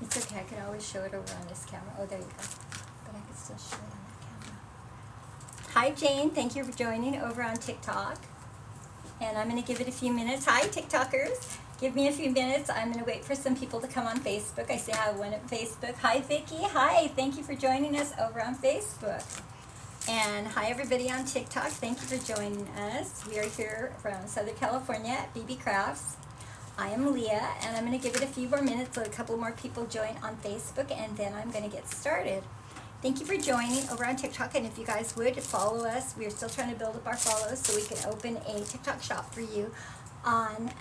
It's okay, I can always show it over on this camera. Oh, there you go. But I can still show it on that camera. Hi, Jane. Thank you for joining over on TikTok. And I'm going to give it a few minutes. Hi, TikTokers. Give me a few minutes. I'm going to wait for some people to come on Facebook. I see I have one at Facebook. Hi, Vicki. Hi. Thank you for joining us over on Facebook. And hi, everybody on TikTok. Thank you for joining us. We are here from Southern California at BBCrafts. I am Leah, and I'm going to give it a few more minutes so a couple more people join on Facebook, and then I'm going to get started. Thank you for joining over on TikTok, and if you guys would follow us, we are still trying to build up our follows so we can open a TikTok shop for you on,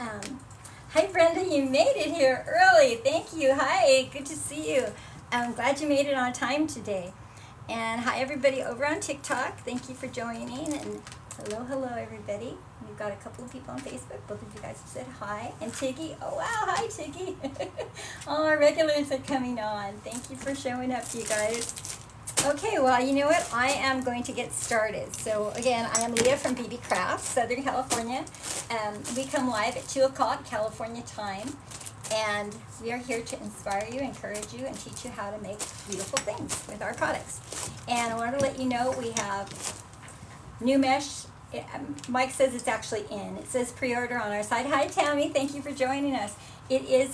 hi Brenda, you made it here early. Thank you. Hi, good to see you. I'm glad you made it on time today. And hi everybody over on TikTok. Thank you for joining, and hello everybody. We've got a couple of people on Facebook. Both of you guys have said hi. And Tiggy, oh wow, hi Tiggy. All our regulars are coming on. Thank you for showing up, you guys. Okay, well, you know what? I am going to get started. So again, I am Leah from BBCrafts, Southern California. We come live at 2 o'clock California time. And we are here to inspire you, encourage you, and teach you how to make beautiful things with our products. And I wanted to let you know we have new mesh. Mike says it's actually in. It says pre-order on our side. Hi Tammy, thank you for joining us. It is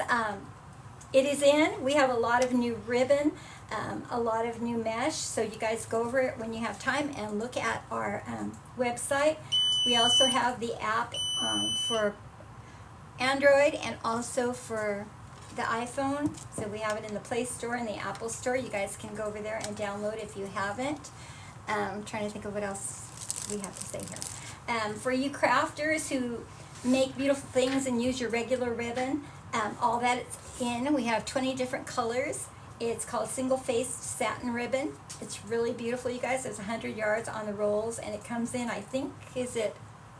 in. We have a lot of new ribbon, a lot of new mesh. So you guys go over it when you have time and look at our website. We also have the app for Android and also for the iPhone. So we have it in the Play Store and the Apple Store. You guys can go over there and download if you haven't. I'm trying to think of what else we have to say here. For you crafters who make beautiful things and use your regular ribbon, all that it's in. We have 20 different colors. It's called single-faced satin ribbon. It's really beautiful, you guys. There's 100 yards on the rolls, and it comes in, I think, is it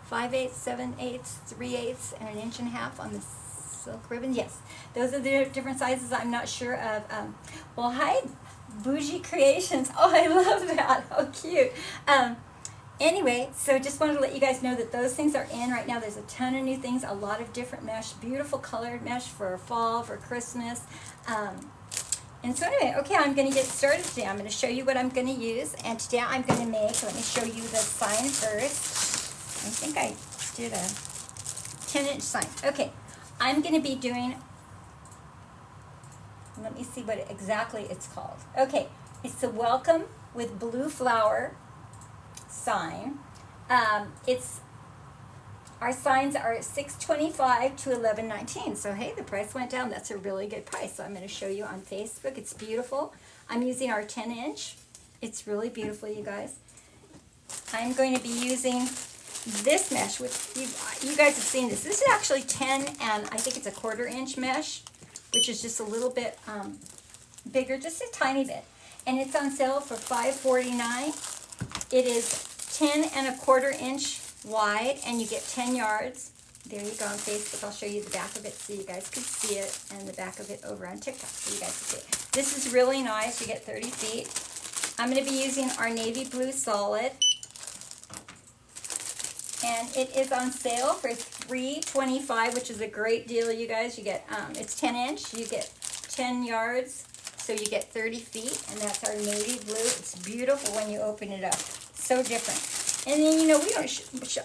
5/8, 7/8, 3/8, and 1.5 inches on the silk ribbon? Yes, those are the different sizes. I'm not sure of. Well, hi, Bougie Creations. Oh, I love that. How cute. Anyway, so just wanted to let you guys know that those things are in right now. There's a ton of new things, a lot of different mesh, beautiful colored mesh for fall, for Christmas. And so anyway, okay, I'm going to get started today. I'm going to show you what I'm going to use. And today I'm going to make, let me show you the sign first. I think I did a 10-inch sign. Okay, I'm going to be doing, let me see what exactly it's called. Okay, it's the Welcome with Blue Flower sign. Our signs are $6.25 to $11.19. So hey, the price went down. That's a really good price. So I'm going to show you on Facebook. It's beautiful. I'm using our 10-inch. It's really beautiful, you guys. I'm going to be using this mesh, which you guys have seen this. This is actually 10 and I think it's a 1/4 inch mesh, which is just a little bit bigger, just a tiny bit. And it's on sale for $5.49. It is 10 1/4 inch wide, and you get 10 yards. There you go on Facebook. I'll show you the back of it so you guys can see it, and the back of it over on TikTok so you guys can see it. This is really nice. You get 30 feet. I'm going to be using our navy blue solid, and it is on sale for $3.25, which is a great deal, you guys. You get it's 10 inch. You get 10 yards, so you get 30 feet, and that's our navy blue. It's beautiful when you open it up. So different. And then, you know, we don't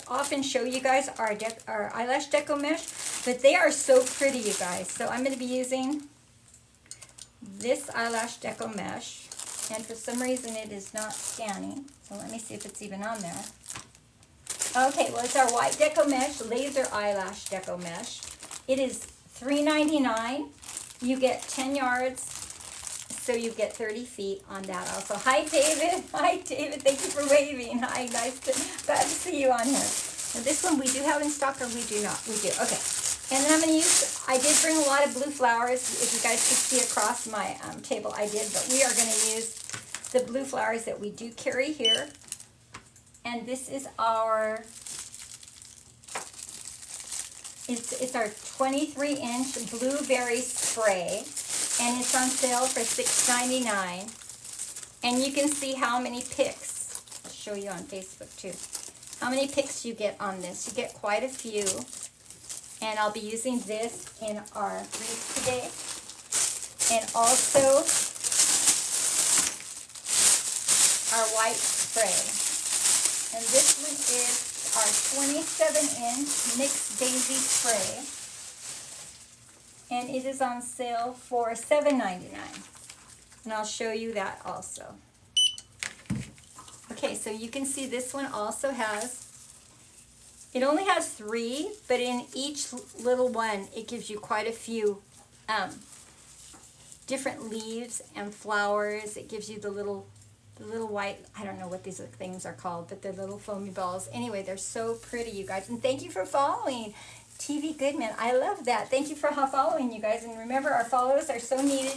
often show you guys our eyelash deco mesh, but they are so pretty, you guys. So I'm going to be using this eyelash deco mesh, and for some reason it is not scanning. So let me see if it's even on there. Okay, well, it's our white deco mesh, laser eyelash deco mesh. It is $3.99. You get 10 yards. So you get 30 feet on that also. Hi, David. Hi, David. Thank you for waving. Hi, glad to see you on here. Now, this one we do have in stock, or we do not? We do. Okay. And then I'm going to use, I did bring a lot of blue flowers. If you guys could see across my table, I did. But we are going to use the blue flowers that we do carry here. And this is our, it's our 23-inch blueberry spray. And it's on sale for $6.99. And you can see how many picks. I'll show you on Facebook too. How many picks you get on this. You get quite a few. And I'll be using this in our wreath today. and also our white spray. And this one is our 27-inch mixed daisy spray. And it is on sale for $7.99. And I'll show you that also. Okay, so you can see this one also has, it only has 3, but in each little one, it gives you quite a few different leaves and flowers. It gives you the little white, I don't know what these things are called, but they're little foamy balls. Anyway, they're so pretty, you guys. And thank you for following TV Goodman. I love that. Thank you for following, you guys. And remember, our followers are so needed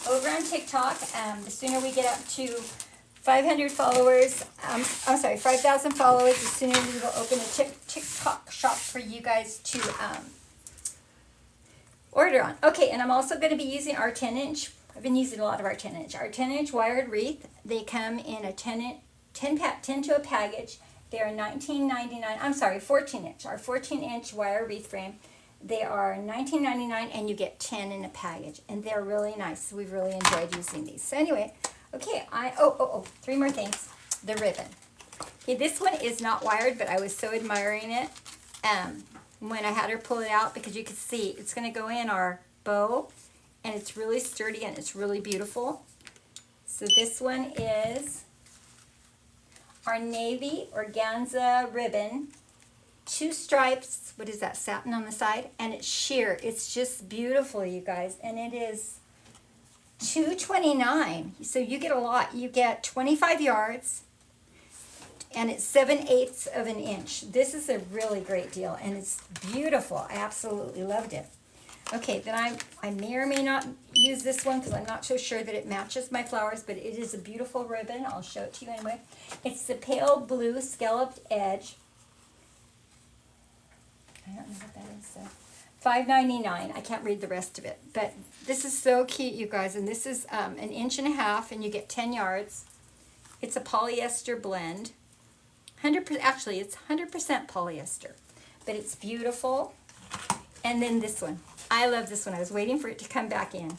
over on TikTok. The sooner we get up to 500 followers, 5,000 followers, the sooner we will open a TikTok shop for you guys to order on. Okay, and I'm also going to be using our 10-inch. I've been using a lot of our 10-inch. Our 10-inch wired wreath. They come in a 10 to a package. They are $19.99. I'm sorry, 14-inch. Our 14-inch wire wreath frame. They are $19.99, and you get 10 in a package. And they're really nice. We've really enjoyed using these. So anyway, okay, 3 more things. The ribbon. Okay, this one is not wired, but I was so admiring it when I had her pull it out, because you can see it's going to go in our bow, and it's really sturdy and it's really beautiful. So this one is our navy organza ribbon, 2 stripes. What is that? Satin on the side, and it's sheer. It's just beautiful, you guys, and it is $2.29. So you get a lot. You get 25 yards, and it's 7/8 of an inch. This is a really great deal, and it's beautiful. I absolutely loved it. Okay, then I may or may not use this one because I'm not so sure that it matches my flowers, but it is a beautiful ribbon. I'll show it to you anyway. It's the pale blue scalloped edge. I don't know what that is. So $5.99. I can't read the rest of it, but this is so cute, you guys. And this is 1.5 inches, and you get 10 yards. It's a polyester blend. 100%. Actually, it's 100% polyester, but it's beautiful. And then this one. I love this one. I was waiting for it to come back in.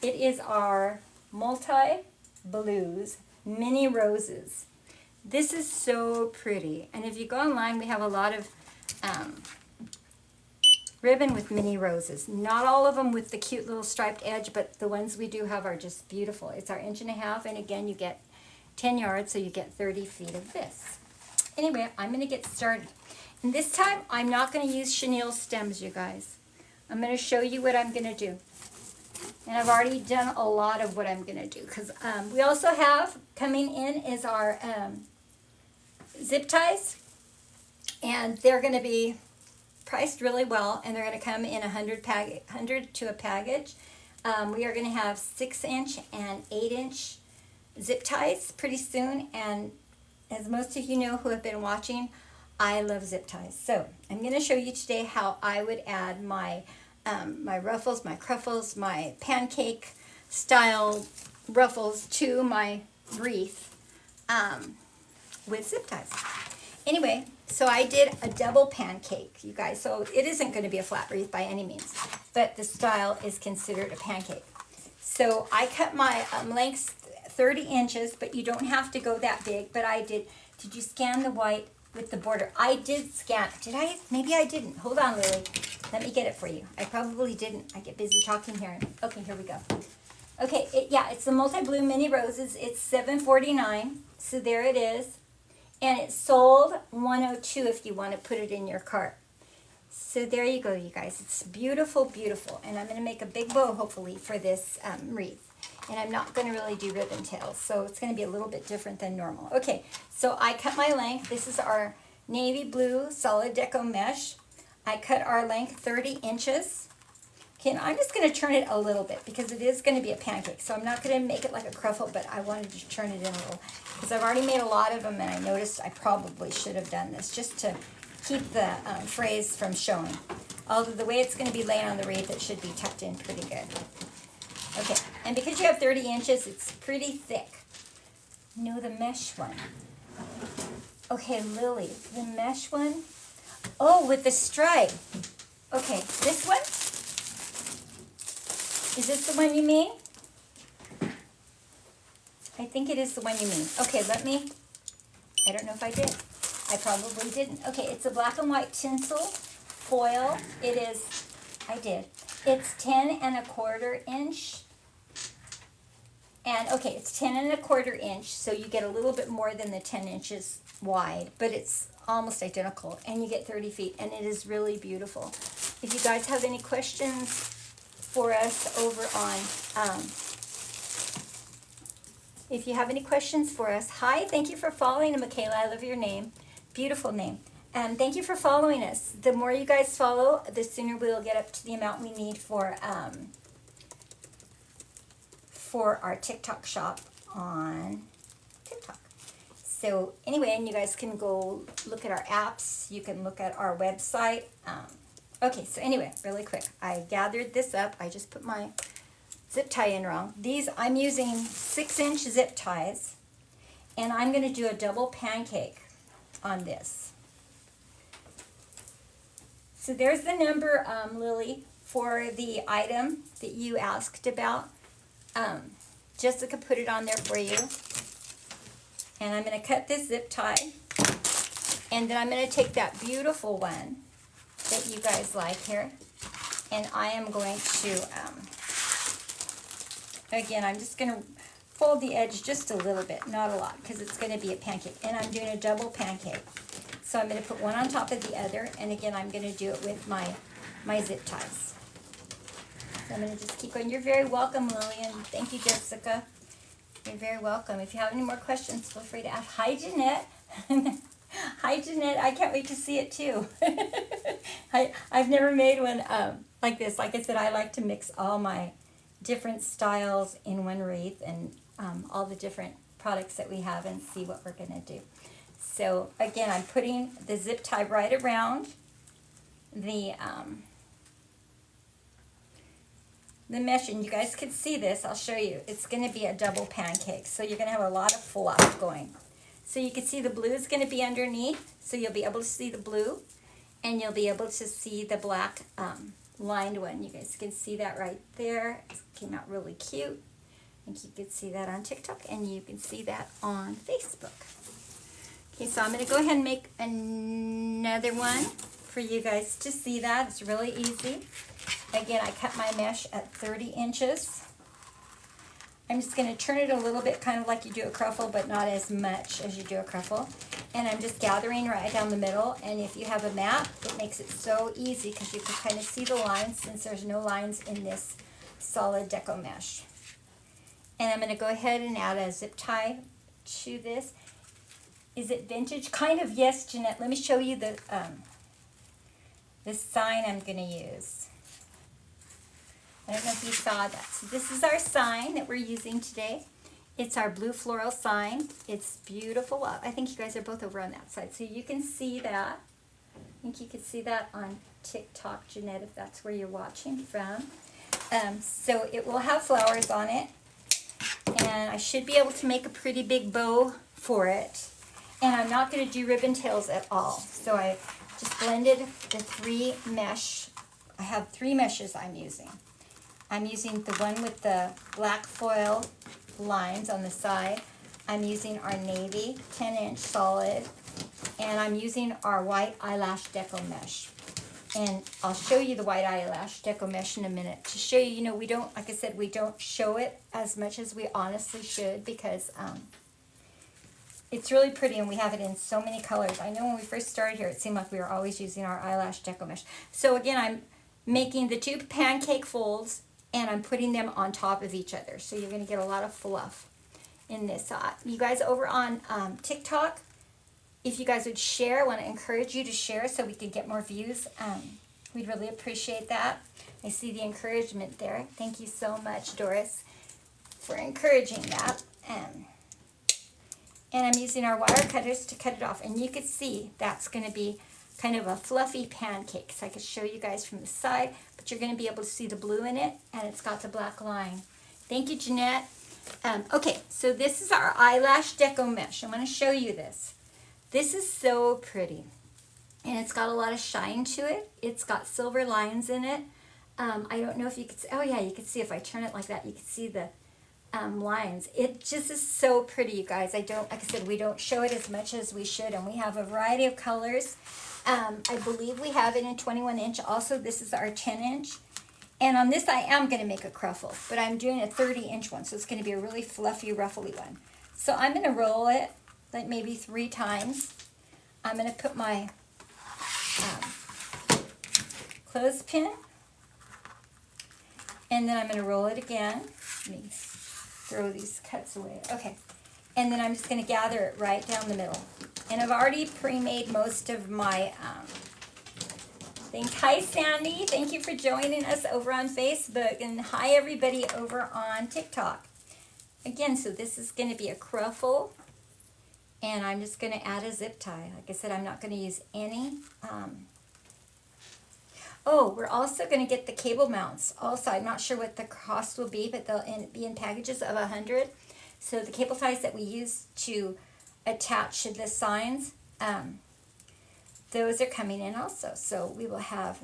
It is our multi-blues mini roses. This is so pretty. And if you go online, we have a lot of ribbon with mini roses. Not all of them with the cute little striped edge, but the ones we do have are just beautiful. It's our 1.5 inches, and again, you get 10 yards, so you get 30 feet of this. Anyway, I'm going to get started. And this time, I'm not going to use chenille stems, you guys. I'm going to show you what I'm going to do. And I've already done a lot of what I'm going to do. Because we also have, coming in is our zip ties. And they're going to be priced really well. And they're going to come in 100 to a package. We are going to have 6-inch and 8-inch zip ties pretty soon. And as most of you know who have been watching, I love zip ties. So I'm going to show you today how I would add my my ruffles, my cruffles, my pancake style ruffles to my wreath with zip ties. Anyway, so I did a double pancake, you guys. So it isn't going to be a flat wreath by any means, but the style is considered a pancake. So I cut my lengths 30 inches, but you don't have to go that big. But I did. Did you scan the white with the border? I did scan. Did I? Maybe I didn't. Hold on, Lily. Let me get it for you. I probably didn't. I get busy talking here. Okay, here we go. Okay, it's the multi-blue mini roses. It's $7.49. So there it is. And it's sold $102 if you want to put it in your cart. So there you go, you guys. It's beautiful, beautiful. And I'm going to make a big bow, hopefully, for this wreath. And I'm not going to really do ribbon tails, so it's going to be a little bit different than normal. Okay, so I cut my length. This is our navy blue solid deco mesh. I cut our length 30 inches. Okay, and I'm just going to turn it a little bit because it is going to be a pancake. So I'm not going to make it like a cruffle, but I wanted to turn it in a little because I've already made a lot of them, and I noticed I probably should have done this just to keep the phrase from showing. Although the way it's going to be laying on the wreath, it should be tucked in pretty good. Okay, and because you have 30 inches, it's pretty thick. No, the mesh one. Okay, Lily, the mesh one. Oh, with the stripe. Okay, this one. Is this the one you mean? I think it is the one you mean. Okay, I don't know if I did. I probably didn't. Okay, it's a black and white tinsel foil. I did. It's 10 1/4 inch. And okay, it's 10 1/4 inch, so you get a little bit more than the 10 inches wide, but it's almost identical, and you get 30 feet, and it is really beautiful. If you guys have any questions for us over on, if you have any questions for us, hi, thank you for following, Michaela, I love your name, beautiful name. Thank you for following us. The more you guys follow, the sooner we'll get up to the amount we need for our TikTok shop on TikTok. So anyway, and you guys can go look at our apps. You can look at our website. Okay, so anyway, really quick. I gathered this up. I just put my zip tie in wrong. I'm using 6-inch zip ties, and I'm going to do a double pancake on this. So there's the number, Lily, for the item that you asked about. Jessica put it on there for you. And I'm going to cut this zip tie. And then I'm going to take that beautiful one that you guys like here. And I am going to, again, I'm just going to fold the edge just a little bit, not a lot, because it's going to be a pancake. And I'm doing a double pancake. So I'm going to put one on top of the other. And again, I'm going to do it with my zip ties. So I'm going to just keep going. You're very welcome, Lillian. Thank you, Jessica. You're very welcome. If you have any more questions, feel free to ask. Hi, Jeanette. Hi, Jeanette. I can't wait to see it, too. I've never made one like this. Like I said, I like to mix all my different styles in one wreath and all the different products that we have and see what we're going to do. So, again, I'm putting the zip tie right around the mesh, and you guys can see this. I'll show you. It's going to be a double pancake, so you're going to have a lot of fluff going. So you can see the blue is going to be underneath, so you'll be able to see the blue, and you'll be able to see the black lined one. You guys can see that right there. It came out really cute. I think you can see that on TikTok, and you can see that on Facebook. Okay, so I'm going to go ahead and make another one for you guys to see that. It's really easy. Again, I cut my mesh at 30 inches. I'm just going to turn it a little bit, kind of like you do a cruffle, but not as much as you do a cruffle. And I'm just gathering right down the middle. And if you have a mat, it makes it so easy because you can kind of see the lines since there's no lines in this solid deco mesh. And I'm going to go ahead and add a zip tie to this. Is it vintage? Kind of, yes, Jeanette. Let me show you the sign I'm going to use. I don't know if you saw that. So this is our sign that we're using today. It's our blue floral sign. It's beautiful. I think you guys are both over on that side. So you can see that. I think you can see that on TikTok, Jeanette, if that's where you're watching from. So it will have flowers on it. And I should be able to make a pretty big bow for it. And I'm not going to do ribbon tails at all. So I just blended the 3 mesh. I have 3 meshes I'm using. I'm using the one with the black foil lines on the side. I'm using our navy 10-inch solid. And I'm using our white eyelash deco mesh. And I'll show you the white eyelash deco mesh in a minute to show you, you know, we don't, like I said, we don't show it as much as we honestly should because it's really pretty and we have it in so many colors. I know when we first started here, it seemed like we were always using our eyelash deco mesh. So again, I'm making the 2 pancake folds and I'm putting them on top of each other. So you're going to get a lot of fluff in this. You guys over on TikTok, if you guys would share, I want to encourage you to share so we can get more views. We'd really appreciate that. I see the encouragement there. Thank you so much, Doris, for encouraging that. And I'm using our wire cutters to cut it off. And you can see that's going to be kind of a fluffy pancake. So I could show you guys from the side, but you're going to be able to see the blue in it, and it's got the black line. Thank you, Jeanette. Okay, so this is our eyelash deco mesh. I'm going to show you this. This is so pretty, and it's got a lot of shine to it. It's got silver lines in it. I don't know if you could see, oh yeah, you can see if I turn it like that, you can see the lines. It just is so pretty, you guys. Like I said, we don't show it as much as we should, and we have a variety of colors. I believe we have it in 21 inch. Also, this is our 10 inch. And on this, I am going to make a cruffle, but I'm doing a 30 inch one, so it's going to be a really fluffy, ruffly one. So I'm going to roll it like maybe 3 times. I'm going to put my clothespin, and then I'm going to roll it again. Let me throw these cuts away. Okay. And then I'm just going to gather it right down the middle. And I've already pre-made most of my things. Hi, Sandy. Thank you for joining us over on Facebook. And hi, everybody over on TikTok. Again, so this is going to be a cruffle. And I'm just going to add a zip tie. Like I said, I'm not going to use any. Oh, we're also going to get the cable mounts. Also, I'm not sure what the cost will be, but they'll be in packages of 100. So the cable ties that we use to attach to the signs, those are coming in also. So we will have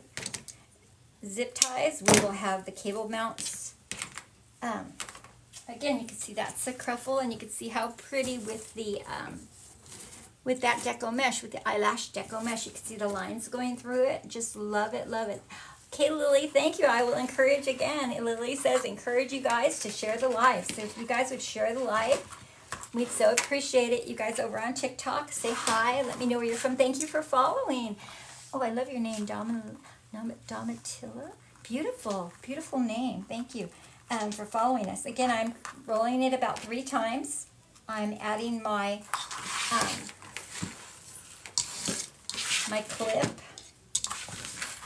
zip ties. We will have the cable mounts. Again, you can see that's a cruffle, and you can see how pretty with the with that deco mesh, with the eyelash deco mesh. You can see the lines going through it. Just love it, love it. Okay, Lily, thank you. I will encourage again. Lily says, encourage you guys to share the live. So if you guys would share the live, we'd so appreciate it. You guys over on TikTok, say hi. Let me know where you're from. Thank you for following. Oh, I love your name, Domitilla. Beautiful, beautiful name. Thank you for following us. Again, I'm rolling it about 3 times. I'm adding my my clip.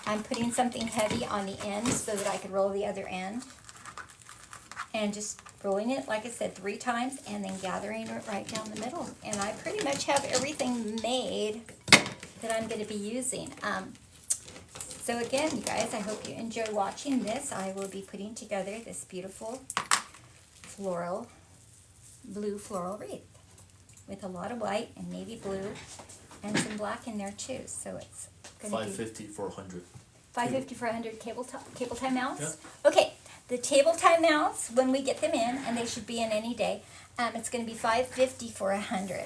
I'm putting something heavy on the end so that I can roll the other end. And just rolling it, like I said, 3 times, and then gathering it right down the middle. And I pretty much have everything made that I'm going to be using. So again, you guys, I hope you enjoy watching this. I will be putting together this beautiful blue floral wreath with a lot of white and navy blue and some black in there too. So it's going to be $550 for 100. $550 for 100 cable tie mounts. Yeah. Okay, the table tie mounts, when we get them in, and they should be in any day, it's going to be $550 for 100.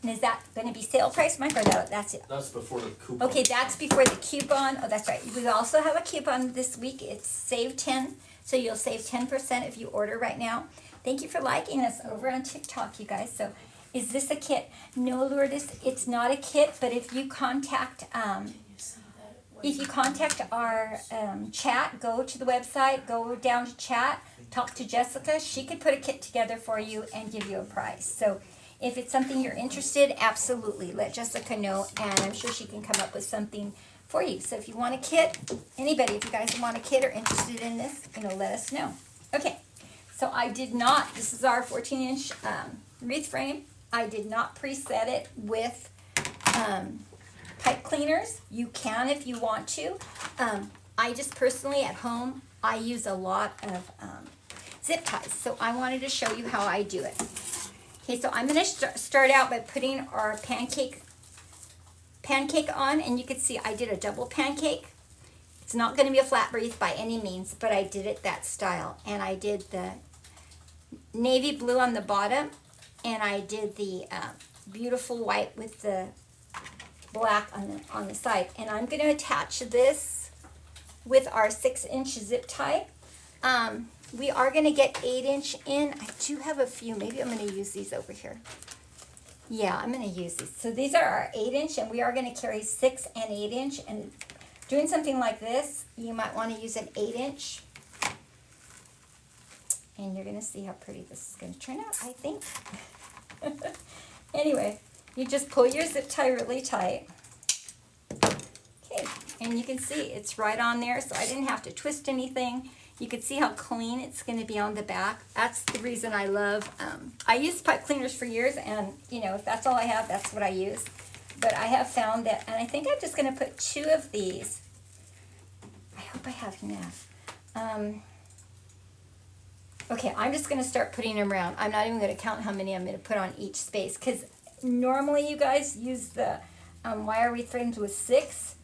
And is that going to be sale price, Mike, or that's it? That's before the coupon. Okay, that's before the coupon. Oh, that's right. We also have a coupon this week. It's Save 10, so you'll save 10% if you order right now. Thank you for liking us over on TikTok, you guys. So, is this a kit? No, Lourdes, it's not a kit. But if you contact our chat, go to the website, go down to chat, talk to Jessica. She could put a kit together for you and give you a price. So if it's something you're interested, absolutely, let Jessica know, and I'm sure she can come up with something for you. So if you want a kit, anybody, if you guys want a kit or interested in this, let us know. Okay, so I did not, this is our 14-inch wreath frame. I did not preset it with pipe cleaners. You can if you want to. I just personally at home, I use a lot of zip ties. So I wanted to show you how I do it. Okay, so I'm going to start out by putting our pancake on, and you can see I did a double pancake. It's not going to be a flat wreath by any means, but I did it that style. And I did the navy blue on the bottom, and I did the beautiful white with the black on the side. And I'm going to attach this with our 6-inch zip tie. We are going to get 8-inch in. I do have a few. Maybe I'm going to use these over here. Yeah, I'm going to use these. So these are our 8-inch, and we are going to carry 6 and 8-inch. And doing something like this, you might want to use an 8-inch. And you're going to see how pretty this is going to turn out, I think. Anyway, you just pull your zip tie really tight. Okay, and you can see it's right on there, so I didn't have to twist anything. You can see how clean it's going to be on the back. That's the reason I love, I used pipe cleaners for years, and if that's all I have, that's what I use. But I have found that, and I think I'm just going to put 2 of these. I hope I have enough. Okay, I'm just going to start putting them around. I'm not even going to count how many I'm going to put on each space, because normally you guys use the wire wreath frames with 6,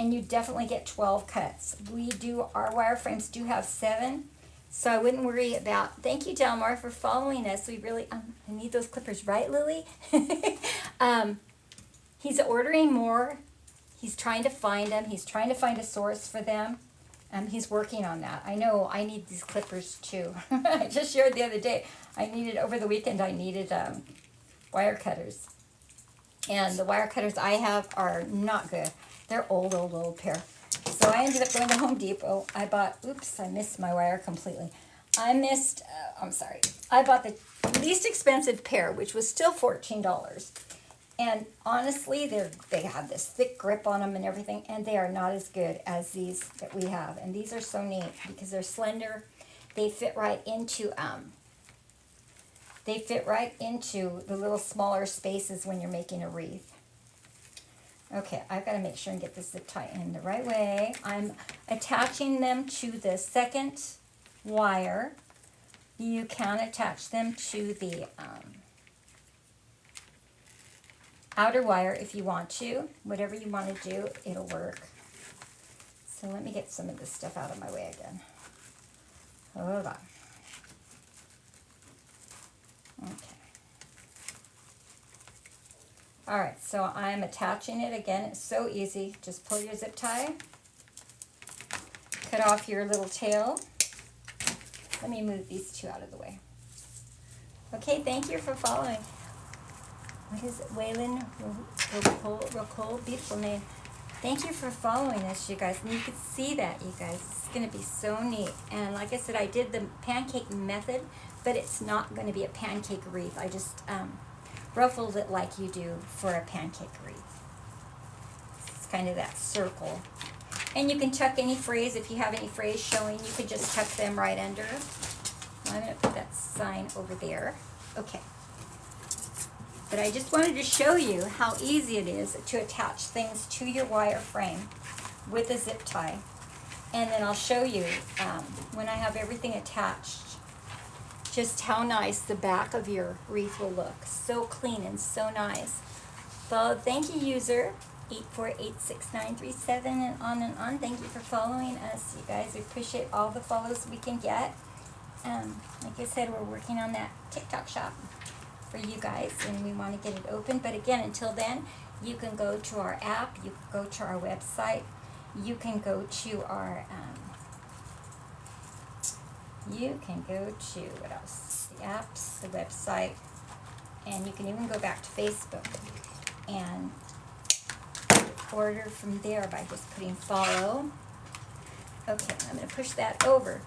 and you definitely get 12 cuts. Our wireframes do have 7, so I wouldn't worry about, thank you Delmar for following us. We really, I need those clippers, right Lily? He's ordering more. He's trying to find them. He's trying to find a source for them. He's working on that. I know I need these clippers too. I just shared the other day. Over the weekend, I needed wire cutters. And the wire cutters I have are not good. They're old pair. So I ended up going to Home Depot. I bought, oops, I missed my wire completely. I'm sorry. I bought the least expensive pair, which was still $14. And honestly, they have this thick grip on them and everything, and they are not as good as these that we have. And these are so neat because they're slender. They fit right into the little smaller spaces when you're making a wreath. Okay, I've got to make sure and get this zip tie in the right way. I'm attaching them to the second wire. You can attach them to the outer wire if you want to. Whatever you want to do, it'll work. So let me get some of this stuff out of my way again. Hold on. Okay. Alright, so I'm attaching it again. It's so easy. Just pull your zip tie. Cut off your little tail. Let me move these two out of the way. Okay, thank you for following. What is it? Waylon Rocole, beautiful name. Thank you for following us, you guys. And you can see that, you guys. It's going to be so neat. And like I said, I did the pancake method, but it's not going to be a pancake wreath. I just ruffled it like you do for a pancake wreath. It's kind of that circle. And you can tuck any phrase. If you have any phrase showing, you can just tuck them right under. I'm going to put that sign over there. Okay. But I just wanted to show you how easy it is to attach things to your wire frame with a zip tie. And then I'll show you when I have everything attached just how nice the back of your wreath will look. So clean and so nice. So thank you, user 8486937 and on. Thank you for following us, you guys. We appreciate all the follows we can get. Like I said, we're working on that TikTok shop for you guys, and we want to get it open. But again, until then, you can go to our app, you can go to our website, you can go to our what else? The apps, the website, and you can even go back to Facebook and order from there by just putting follow. Okay, I'm going to push that over.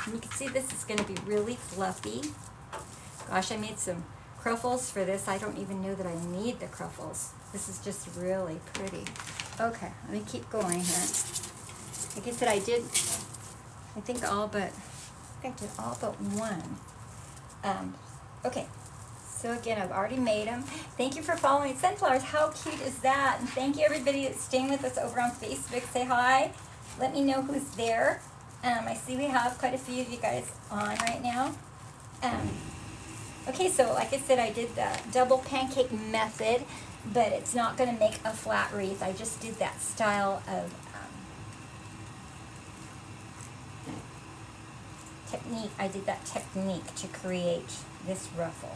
And you can see this is going to be really fluffy. Gosh, I made some ruffles for this. I don't even know that I need the ruffles. This is just really pretty. Okay, let me keep going here. Like I said, I did all but one. Okay, so again, I've already made them. Thank you for following Sunflowers. How cute is that? And thank you everybody that's staying with us over on Facebook. Say hi. Let me know who's there. I see we have quite a few of you guys on right now. Okay, so like I said, I did the double pancake method, but it's not going to make a flat wreath. I just did that style of technique. I did that technique to create this ruffle.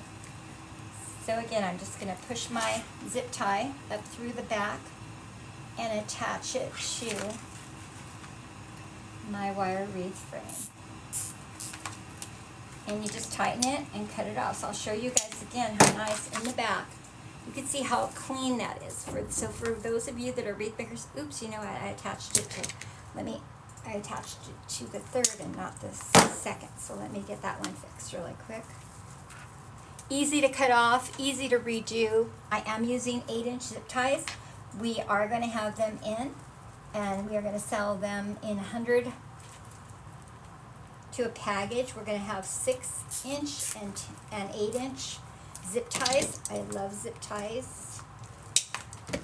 So again, I'm just going to push my zip tie up through the back and attach it to my wire wreath frame. And you just tighten it and cut it off. So I'll show you guys again how nice in the back. You can see how clean that is. So for those of you that are wreath makers, oops, you know, I attached it to, I attached it to the third and not the second. So let me get that one fixed really quick. Easy to cut off, easy to redo. I am using 8-inch zip ties. We are going to have them in, and we are going to sell them in 100 to a package. We're going to have 6-inch and 8-inch zip ties. I love zip ties.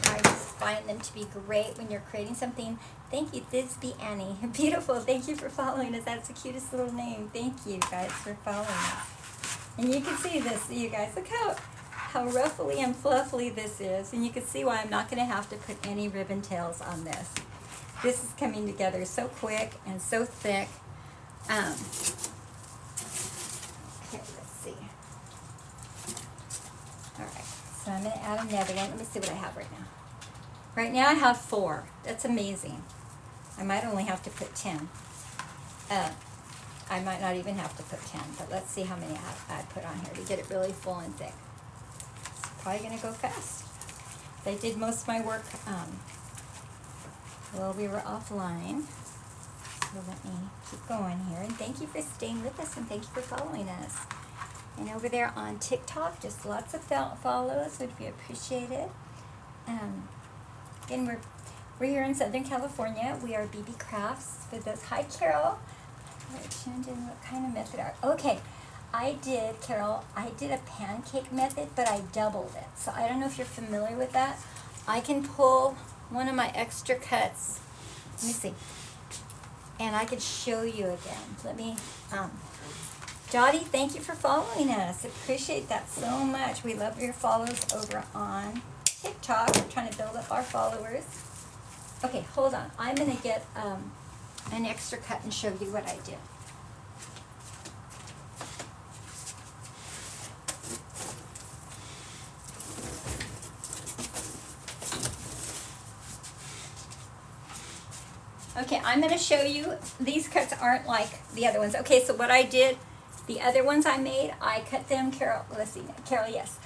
I just find them to be great when you're creating something. Thank you, Thisby Annie. Beautiful. Thank you for following us. That's the cutest little name. Thank you guys for following us. And you can see this, you guys. Look how ruffly and fluffy this is. And you can see why I'm not going to have to put any ribbon tails on this. This is coming together so quick and so thick. Okay, let's see. All right, so I'm going to add another one. Let me see what I have right now. Right now I have 4. That's amazing. I might only have to put 10. I might not even have to put 10, but let's see how many I put on here to get it really full and thick. It's probably going to go fast. I did most of my work while we were offline. So let me keep going here. And thank you for staying with us, and thank you for following us. And over there on TikTok, just lots of follows would be appreciated. Again, we're here in Southern California. We are BBCrafts. For those, hi Carol. I tuned in. What kind of method are? Okay, Carol, I did a pancake method, but I doubled it. So I don't know if you're familiar with that. I can pull one of my extra cuts. Let me see. And I can show you again. Let me, Dottie, thank you for following us. Appreciate that so much. We love your follows over on TikTok. We're trying to build up our followers. Okay, hold on. I'm going to get an extra cut and show you what I did. Okay, I'm going to show you, these cuts aren't like the other ones. Okay, so what I did, the other ones I made, I cut them, Carol, let's see, Carol, yes.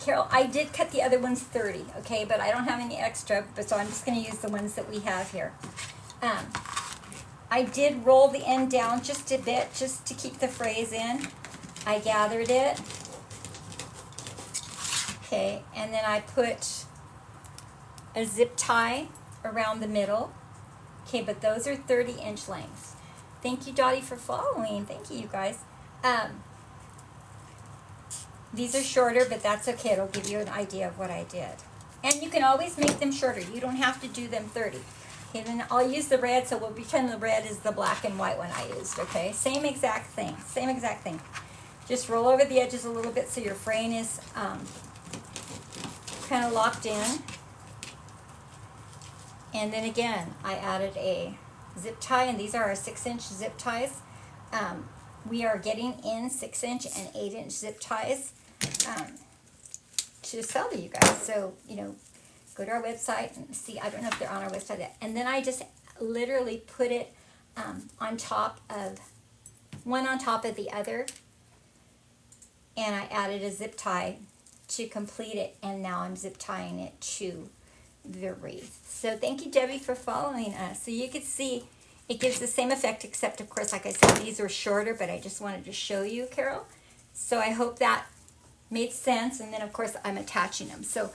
Carol, I did cut the other ones 30, okay, but I don't have any extra, but so I'm just going to use the ones that we have here. I did roll the end down just a bit, just to keep the phrase in. I gathered it. Okay, and then I put a zip tie around the middle. Okay, but those are 30-inch lengths. Thank you, Dottie, for following. Thank you, you guys. These are shorter, but that's okay. It'll give you an idea of what I did. And you can always make them shorter. You don't have to do them 30. Okay, then I'll use the red, so we'll pretend the red is the black and white one I used, okay? Same exact thing, same exact thing. Just roll over the edges a little bit so your frame is kind of locked in. And then again, I added a zip tie, and these are our 6-inch zip ties. We are getting in 6-inch and 8-inch zip ties to sell to you guys. So, you know, go to our website and see. I don't know if they're on our website yet. And then I just literally put it on top of, one on top of the other. And I added a zip tie to complete it. And now I'm zip tying it to the wreath. So thank you, Debbie, for following us. So you can see it gives the same effect, except of course, like I said, these were shorter, but I just wanted to show you, Carol. So I hope that made sense. And then of course I'm attaching them. So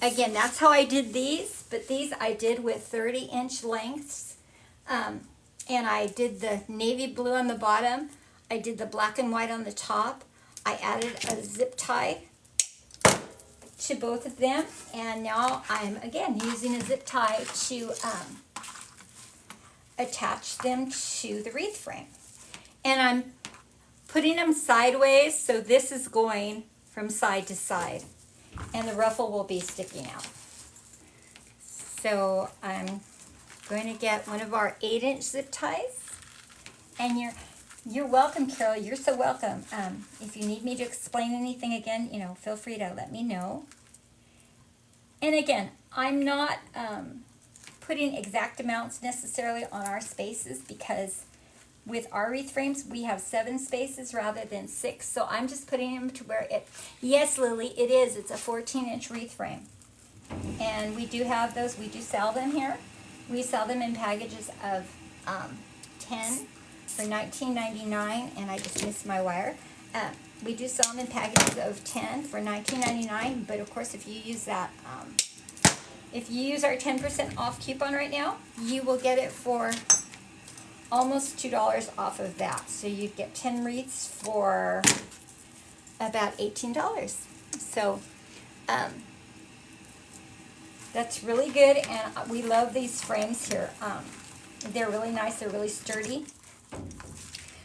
again, that's how I did these, but these I did with 30-inch lengths. And I did the navy blue on the bottom. I did the black and white on the top. I added a zip tie to both of them, and now I'm again using a zip tie to attach them to the wreath frame. And I'm putting them sideways, so this is going from side to side, and the ruffle will be sticking out. So I'm going to get one of our 8-inch zip ties, and you're welcome, Carol. You're so welcome. If you need me to explain anything again, you know, feel free to let me know. And again, I'm not putting exact amounts necessarily on our spaces, because with our wreath frames, we have 7 spaces rather than 6. So I'm just putting them to where it, yes, Lily, it is. It's a 14-inch wreath frame. And we do have those. We do sell them here. We sell them in packages of 10 for $19.99, and I just missed my wire. We do sell them in packages of 10 for $19.99, but of course if you use that, if you use our 10% off coupon right now, you will get it for almost $2 off of that. So you get 10 wreaths for about $18. So that's really good, and we love these frames here. They're really nice. They're really sturdy.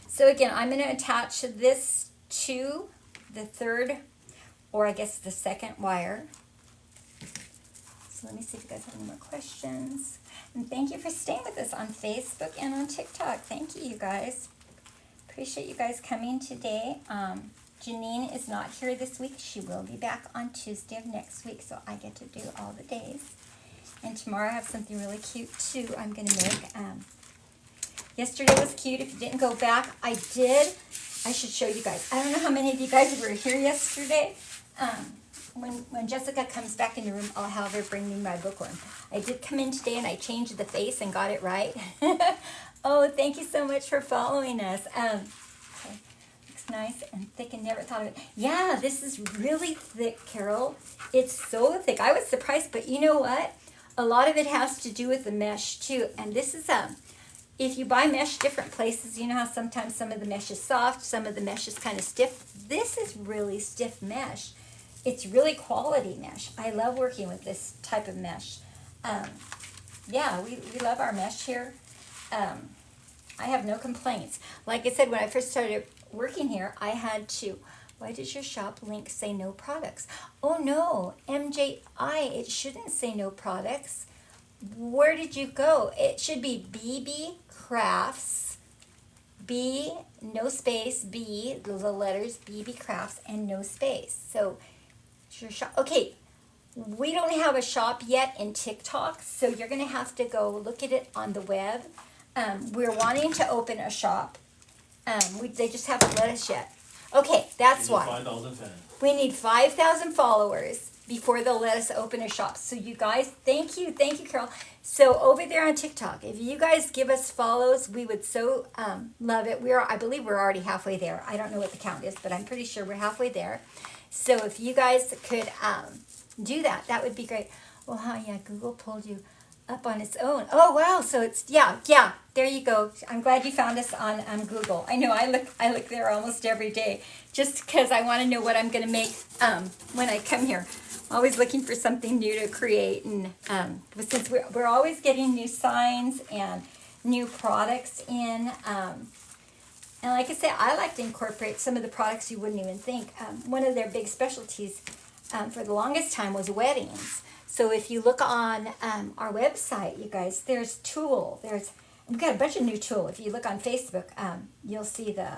So again, I'm going to attach this to the third, or I guess the second wire. So let me see if you guys have any more questions. And thank you for staying with us on Facebook and on TikTok. Thank you, you guys. Appreciate you guys coming today. Janine is not here this week. She will be back on Tuesday of next week, so I get to do all the days. And tomorrow I have something really cute too I'm going to make. Yesterday was cute. If you didn't go back, I should show you guys. I don't know how many of you guys were here yesterday. When Jessica comes back in the room, I'll have her bring me my bookworm. I did come in today and I changed the face and got it right. Oh, thank you so much for following us. Okay, looks nice and thick and never thought of it. Yeah, this is really thick, Carol. It's so thick. I was surprised, but you know what? A lot of it has to do with the mesh too. And this is if you buy mesh different places, you know how sometimes some of the mesh is soft, some of the mesh is kind of stiff. This is really stiff mesh. It's really quality mesh. I love working with this type of mesh. Yeah, we love our mesh here. I have no complaints. Like I said, when I first started working here, I had to, why does your shop link say no products? Oh no, MJI, it shouldn't say no products. Where did you go? It should be BBCrafts, B, no space, B, the letters BBCrafts, and no space. So, your shop. Okay, we don't have a shop yet in TikTok, so you're going to have to go look at it on the web. We're wanting to open a shop. They just haven't let us yet. Okay, that's why. 5,000 fans. We need 5,000 followers before they'll let us open a shop. So you guys, thank you, Carol. So over there on TikTok, if you guys give us follows, we would so love it. I believe we're already halfway there. I don't know what the count is, but I'm pretty sure we're halfway there. So if you guys could do that, that would be great. Well, yeah, Google pulled you up on its own. Oh, wow. So it's, yeah, there you go. I'm glad you found us on Google. I know I look there almost every day just because I want to know what I'm going to make when I come here. Always looking for something new to create. And since we're always getting new signs and new products in, and like I said, I like to incorporate some of the products you wouldn't even think. One of their big specialties for the longest time was weddings. So if you look on our website, you guys, there's tulle. We've got a bunch of new tulle. If you look on Facebook, you'll see the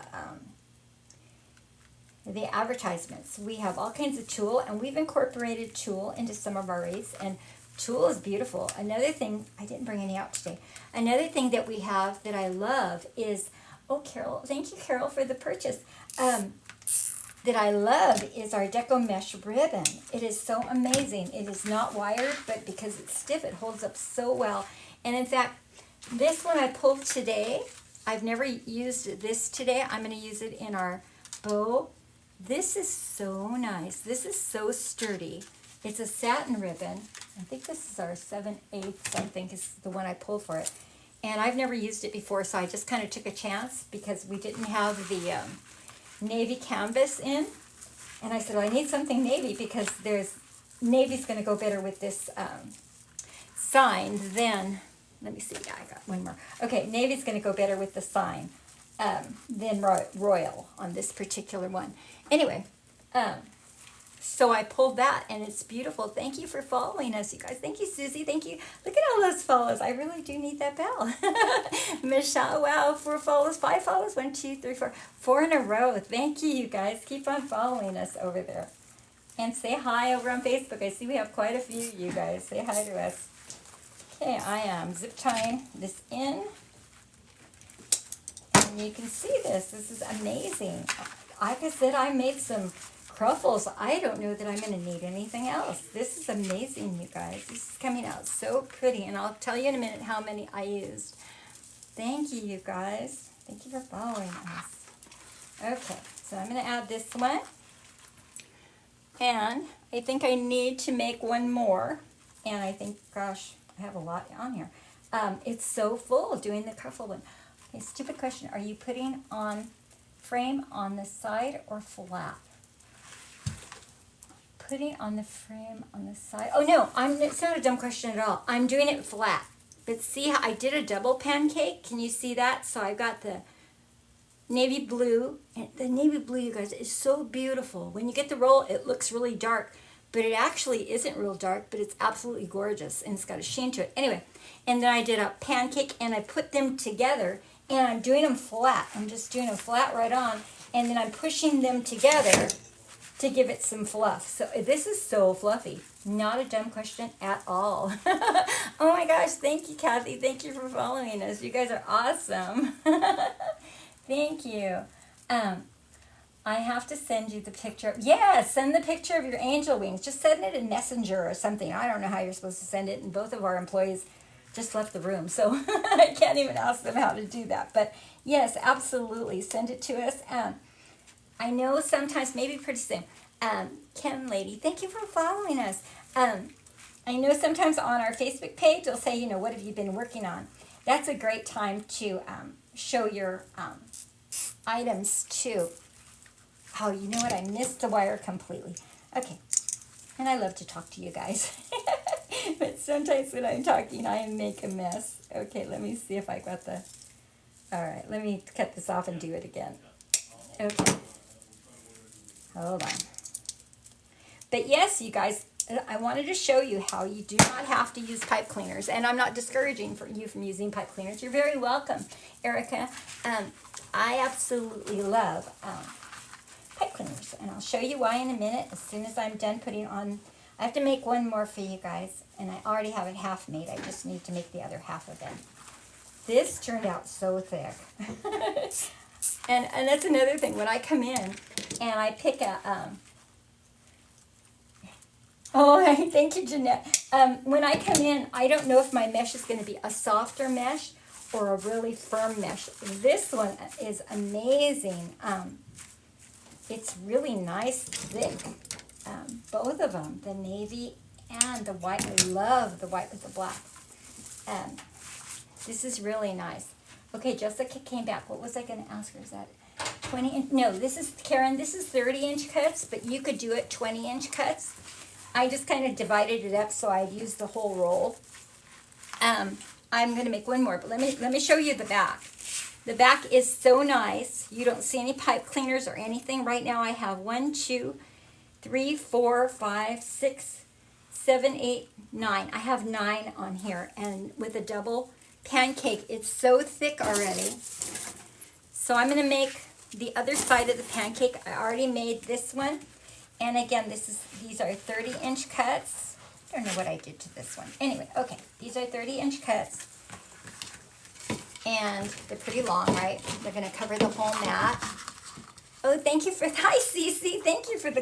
advertisements. We have all kinds of tulle, and we've incorporated tulle into some of our wreaths, and tulle is beautiful. Another thing, I didn't bring any out today. Another thing that we have that I love is, oh, Carol, thank you, Carol, for the purchase. That I love is our Deco Mesh ribbon. It is so amazing. It is not wired, but because it's stiff, it holds up so well. And in fact, this one I pulled today. I've never used this today. I'm going to use it in our bow. This is so nice. This is so sturdy. It's a satin ribbon. I think this is our 7/8, I think is the one I pulled for it. And I've never used it before, so I just kind of took a chance because we didn't have the navy canvas in. And I said, well, I need something navy because navy's going to go better with this sign than, let me see, yeah, I got one more. Okay, navy's going to go better with the sign than royal on this particular one. Anyway, so I pulled that, and it's beautiful. Thank you for following us, you guys. Thank you, Susie. Thank you. Look at all those follows. I really do need that bell. Michelle, wow, 4 follows, 5 follows. 1, 2, 3, 4. 4 in a row. Thank you, you guys. Keep on following us over there. And say hi over on Facebook. I see we have quite a few, you guys. Say hi to us. Okay, I am zip tying this in. And you can see this. This is amazing. Like I said, I made some ruffles. I don't know that I'm going to need anything else. This is amazing, you guys. This is coming out so pretty, and I'll tell you in a minute how many I used. Thank you, you guys. Thank you for following us. Okay, so I'm going to add this one, and I think I need to make one more, and I think, gosh, I have a lot on here. It's so full doing the ruffle one. Okay, stupid question. Are you putting on frame on the side or flat? Putting on the frame on the side. Oh no, it's not a dumb question at all. I'm doing it flat. But see how I did a double pancake? Can you see that? So I've got the navy blue. And the navy blue, you guys, is so beautiful. When you get the roll, it looks really dark. but it actually isn't real dark, but it's absolutely gorgeous, and it's got a sheen to it. Anyway, and then I did a pancake, and I put them together, and I'm doing them flat. I'm just doing them flat right on, and then I'm pushing them together to give it some fluff. So this is so fluffy. Not a dumb question at all. Oh my gosh, thank you, Kathy. Thank you for following us. You guys are awesome. Thank you. I have to send you the picture. Yeah, send the picture of your angel wings. Just send it in Messenger or something. I don't know how you're supposed to send it, and both of our employees just left the room, so I can't even ask them how to do that. But yes, absolutely, send it to us. I know sometimes, maybe pretty soon, Kim Lady, thank you for following us. I know sometimes on our Facebook page, they'll say, you know, what have you been working on? That's a great time to show your items too. Oh, you know what? I missed the wire completely. Okay. And I love to talk to you guys. But sometimes when I'm talking, I make a mess. Okay, let me see if I got the... All right, let me cut this off and do it again. Okay. Hold on. But yes, you guys, I wanted to show you how you do not have to use pipe cleaners. And I'm not discouraging you from using pipe cleaners. You're very welcome, Erica. I absolutely love... pipe cleaners, and I'll show you why in a minute as soon as I'm done putting on. I have to make one more for you guys, and I already have it half made. I just need to make the other half of it. This turned out so thick. and that's another thing. When I come in and I pick a oh, thank you, Jeanette. When I come in, I don't know if my mesh is going to be a softer mesh or a really firm mesh. This one is amazing. It's really nice, thick, both of them, the navy and the white. I love the white with the black. This is really nice. Okay, Jessica came back. What was I going to ask her? Is that 20 inch? No, this is, Karen, this is 30-inch cuts, but you could do it 20-inch cuts. I just kind of divided it up so I'd use the whole roll. I'm going to make one more, but let me show you the back. The back is so nice. You don't see any pipe cleaners or anything. Right now I have 1, 2, 3, 4, 5, 6, 7, 8, 9. I have 9 on here. And with a double pancake, it's so thick already. So I'm going to make the other side of the pancake. I already made this one. And again, these are 30-inch cuts. I don't know what I did to this one. Anyway, okay. These are 30-inch cuts. And they're pretty long, right? They're going to cover the whole mat. Oh, thank you for... Hi, Cece. Thank you for the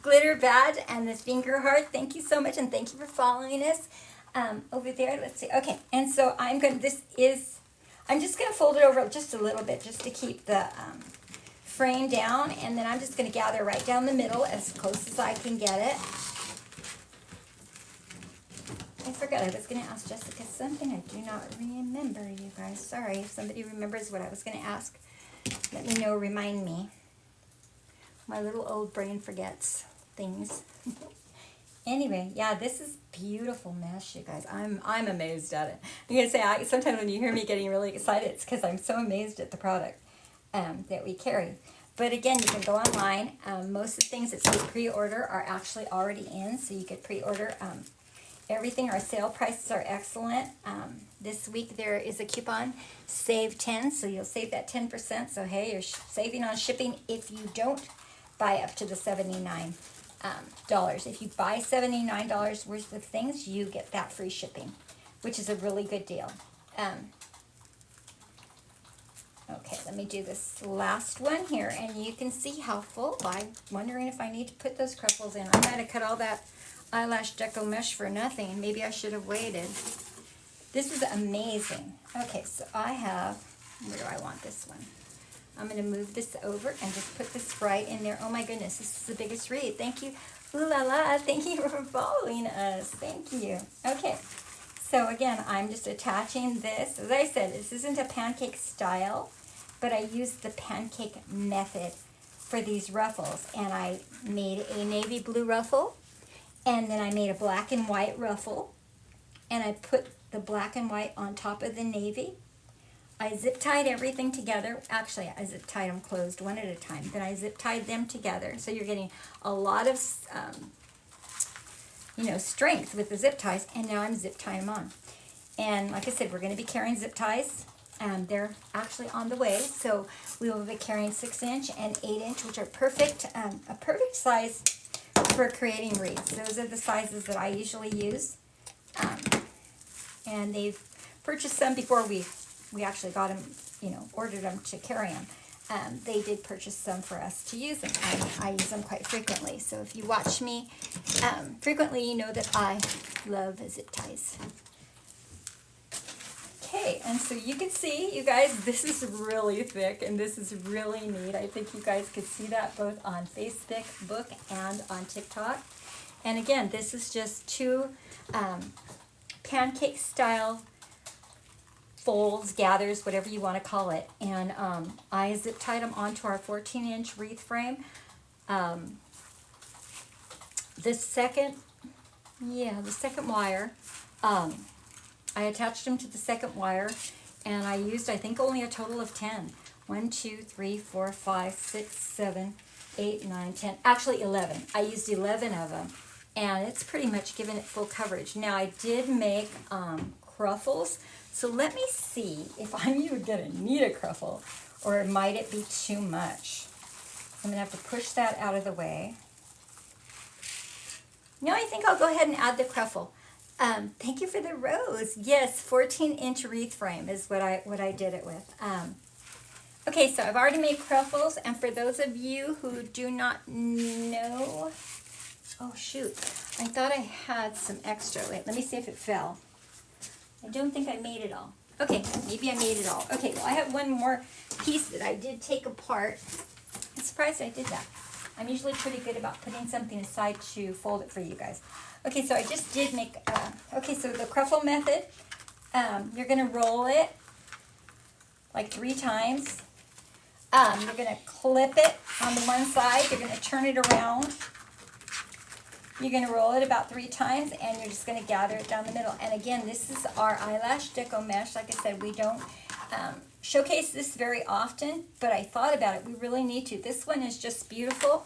glitter badge and the finger heart. Thank you so much, and thank you for following us. Over there, let's see. Okay, and so I'm just going to fold it over just a little bit just to keep the frame down, and then I'm just going to gather right down the middle as close as I can get it. I forgot I was going to ask Jessica something. I do not remember, you guys. Sorry. If somebody remembers what I was going to ask, let me know. Remind me. My little old brain forgets things. Anyway, yeah, this is beautiful mesh, you guys. I'm amazed at it. I'm going to say, sometimes when you hear me getting really excited, it's because I'm so amazed at the product that we carry. But again, you can go online. Most of the things that say pre-order are actually already in, so you could pre-order everything. Our sale prices are excellent. This week there is a coupon, save 10, so you'll save that 10%. So hey, you're saving on shipping if you don't buy up to the $79. If you buy $79 worth of things, you get that free shipping, which is a really good deal. Okay, let me do this last one here, and you can see how full. I'm wondering if I need to put those ruffles in. I might have cut all that eyelash deco mesh for nothing. Maybe I should have waited. This is amazing. Okay, so I have, where do I want this one? I'm going to move this over and just put this right in there. Oh my goodness, this is the biggest wreath. Thank you. Ooh la la, thank you for following us. Thank you. Okay, so again, I'm just attaching this. As I said, this isn't a pancake style, but I used the pancake method for these ruffles. And I made a navy blue ruffle, and then I made a black and white ruffle, and I put the black and white on top of the navy. I zip tied everything together. Actually, I zip tied them closed one at a time. Then I zip tied them together. So you're getting a lot of you know, strength with the zip ties, and now I'm zip tying them on. And like I said, we're going to be carrying zip ties. They're actually on the way, so we will be carrying 6-inch and 8-inch, which are perfect, a perfect size for creating wreaths. Those are the sizes that I usually use. And they've purchased some before we actually got them, you know, ordered them to carry them. They did purchase some for us to use, and I use them quite frequently. So if you watch me frequently, you know that I love zip ties. Okay, and so you can see, you guys, this is really thick and this is really neat. I think you guys could see that both on Facebook and on TikTok. And again, this is just 2 pancake style folds, gathers, whatever you want to call it. And I zip tied them onto our 14-inch wreath frame. The second wire, I attached them to the second wire, and I used, I think, only a total of 10. 1, 2, 3, 4, 5, 6, 7, 8, 9, 10. Actually 11. I used 11 of them, and it's pretty much given it full coverage. Now I did make ruffles, so let me see if I'm even going to need a ruffle, or might it be too much. I'm going to have to push that out of the way. No, I think I'll go ahead and add the ruffle. Thank you for the rose. Yes, 14-inch wreath frame is what I did it with. Okay, so I've already made ruffles, and for those of you who do not know, oh shoot, I thought I had some extra. Wait, let me see if it fell. I don't think I made it all. Okay, maybe I made it all. Okay, well I have one more piece that I did take apart. I'm surprised I did that. I'm usually pretty good about putting something aside to fold it for you guys. Okay, so I just did make, okay, so the ruffle method, you're going to roll it like 3 times. You're going to clip it on the one side. You're going to turn it around. You're going to roll it about 3 times, and you're just going to gather it down the middle. And again, this is our eyelash deco mesh. Like I said, we don't showcase this very often, but I thought about it. We really need to. This one is just beautiful.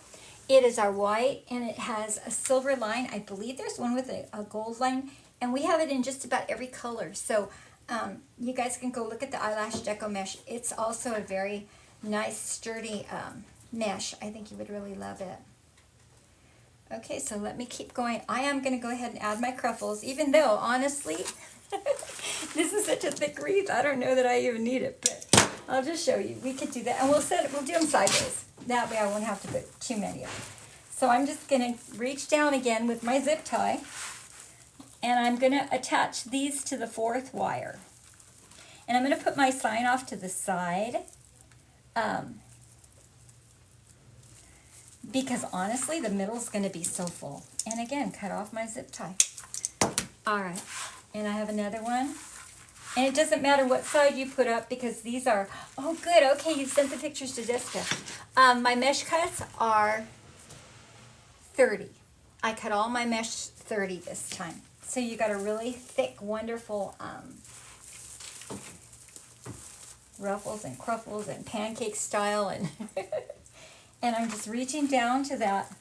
It is our white, and it has a silver line. I believe there's one with a gold line, and we have it in just about every color. So you guys can go look at the eyelash deco mesh. It's also a very nice, sturdy mesh. I think you would really love it. Okay, so let me keep going. I am going to go ahead and add my ruffles, even though, honestly, this is such a thick wreath. I don't know that I even need it, but I'll just show you. We could do that, and we'll do them sideways. That way I won't have to put too many of them. So I'm just going to reach down again with my zip tie, and I'm going to attach these to the 4th wire. And I'm going to put my sign off to the side, because honestly the middle is going to be so full. And again, cut off my zip tie. Alright, and I have another one. And it doesn't matter what side you put up, because these are, oh good, okay, you sent the pictures to Jessica. My mesh cuts are 30. I cut all my mesh 30 this time. So you got a really thick, wonderful ruffles and cruffles and pancake style. And, and I'm just reaching down to that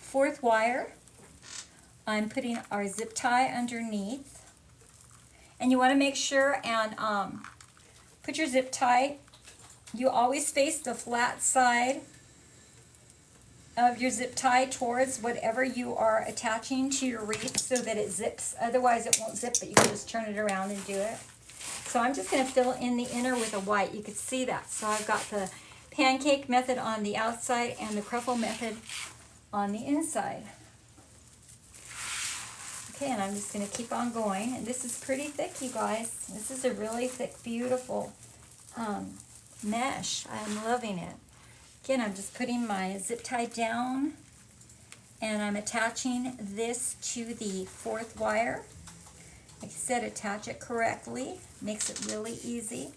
4th wire. I'm putting our zip tie underneath. And you want to make sure and put your zip tie, you always face the flat side of your zip tie towards whatever you are attaching to your wreath so that it zips. Otherwise it won't zip, but you can just turn it around and do it. So I'm just going to fill in the inner with a white. You could see that. So I've got the pancake method on the outside and the ruffle method on the inside. Okay, and I'm just going to keep on going. And this is pretty thick, you guys. This is a really thick, beautiful mesh. I'm loving it. Again, I'm just putting my zip tie down, and I'm attaching this to the 4th wire. Like I said, attach it correctly. Makes it really easy.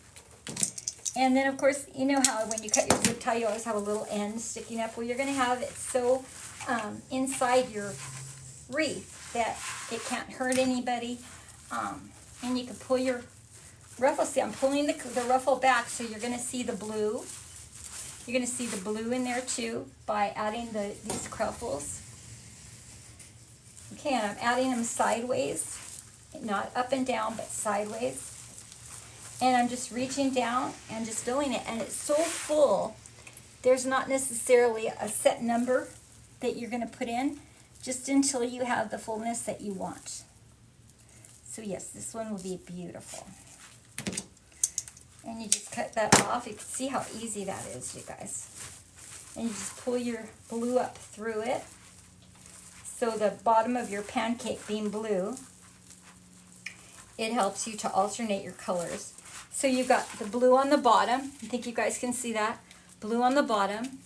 And then, of course, you know how when you cut your zip tie, you always have a little end sticking up. Well, you're going to have it so inside your wreath that it can't hurt anybody, and you can pull your ruffle. See, I'm pulling the ruffle back, so you're going to see the blue. You're going to see the blue in there too by adding these ruffles. Okay, and I'm adding them sideways, not up and down, but sideways. And I'm just reaching down and just filling it. And it's so full, there's not necessarily a set number that you're going to put in, just until you have the fullness that you want. So yes, this one will be beautiful. And you just cut that off. You can see how easy that is, you guys. And you just pull your blue up through it. So the bottom of your pancake being blue, it helps you to alternate your colors. So you've got the blue on the bottom. I think you guys can see that. Blue on the bottom,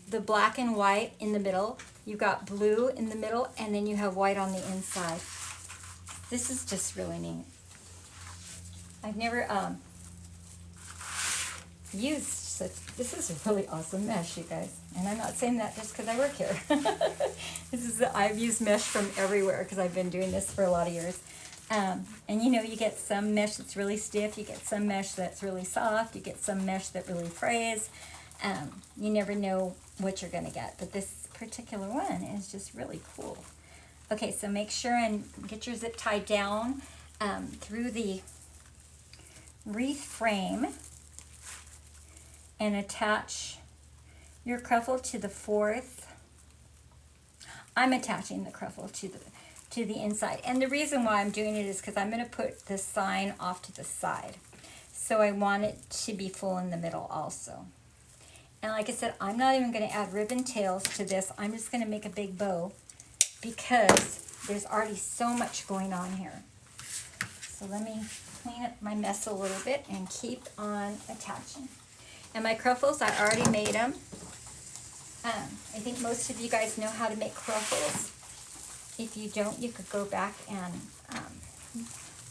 the black and white in the middle. You've got blue in the middle, and then you have white on the inside. This is just really neat. I've never used such. This is a really awesome mesh, you guys. And I'm not saying that just because I work here. I've used mesh from everywhere because I've been doing this for a lot of years. And you know, you get some mesh that's really stiff, you get some mesh that's really soft, you get some mesh that really frays. You never know what you're going to get, but this particular one is just really cool. Okay, so make sure and get your zip tie down through the wreath frame and attach your cruffle to the fourth. I'm attaching the cruffle to the inside, and the reason why I'm doing it is because I'm going to put the sign off to the side, so I want it to be full in the middle also. And like I said, I'm not even going to add ribbon tails to this. I'm just going to make a big bow because there's already so much going on here. So let me clean up my mess a little bit and keep on attaching. And my cruffles, I already made them. I think most of you guys know how to make cruffles. If you don't, you could go back and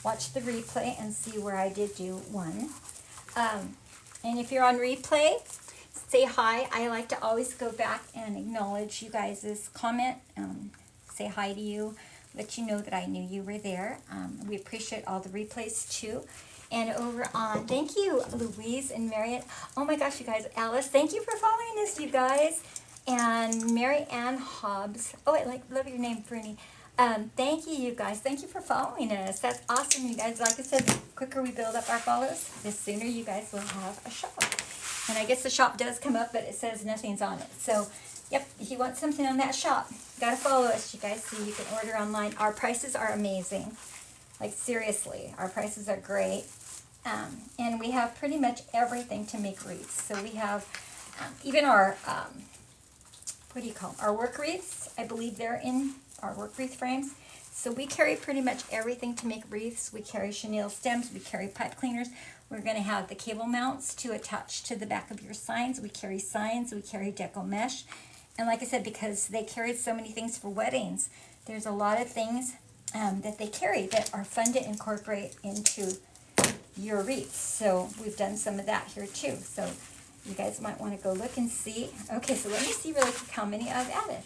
watch the replay and see where I did do one. And if you're on replay, say hi. I like to always go back and acknowledge you guys' comment. Say hi to you, let you know that I knew you were there. We appreciate all the replays too. And over on, thank you, Louise and Marriott. Oh my gosh, you guys, Alice, thank you for following us, you guys. And Mary Ann Hobbs. Oh, I love your name, Fernie. Thank you, you guys. Thank you for following us. That's awesome, you guys. Like I said, the quicker we build up our follows, the sooner you guys will have a shop. And I guess the shop does come up, but it says nothing's on it. So, yep, if you want something on that shop, gotta follow us, you guys, so you can order online. Our prices are amazing. Like, seriously, our prices are great. And we have pretty much everything to make wreaths. So we have even our, what do you call them? Our work wreaths. I believe they're in our work wreath frames. So we carry pretty much everything to make wreaths. We carry chenille stems. We carry pipe cleaners. We're going to have the cable mounts to attach to the back of your signs. We carry signs. We carry deco mesh. And like I said, because they carried so many things for weddings, there's a lot of things that they carry that are fun to incorporate into your wreaths. So we've done some of that here too. So you guys might want to go look and see. Okay, so let me see really quick how many I've added.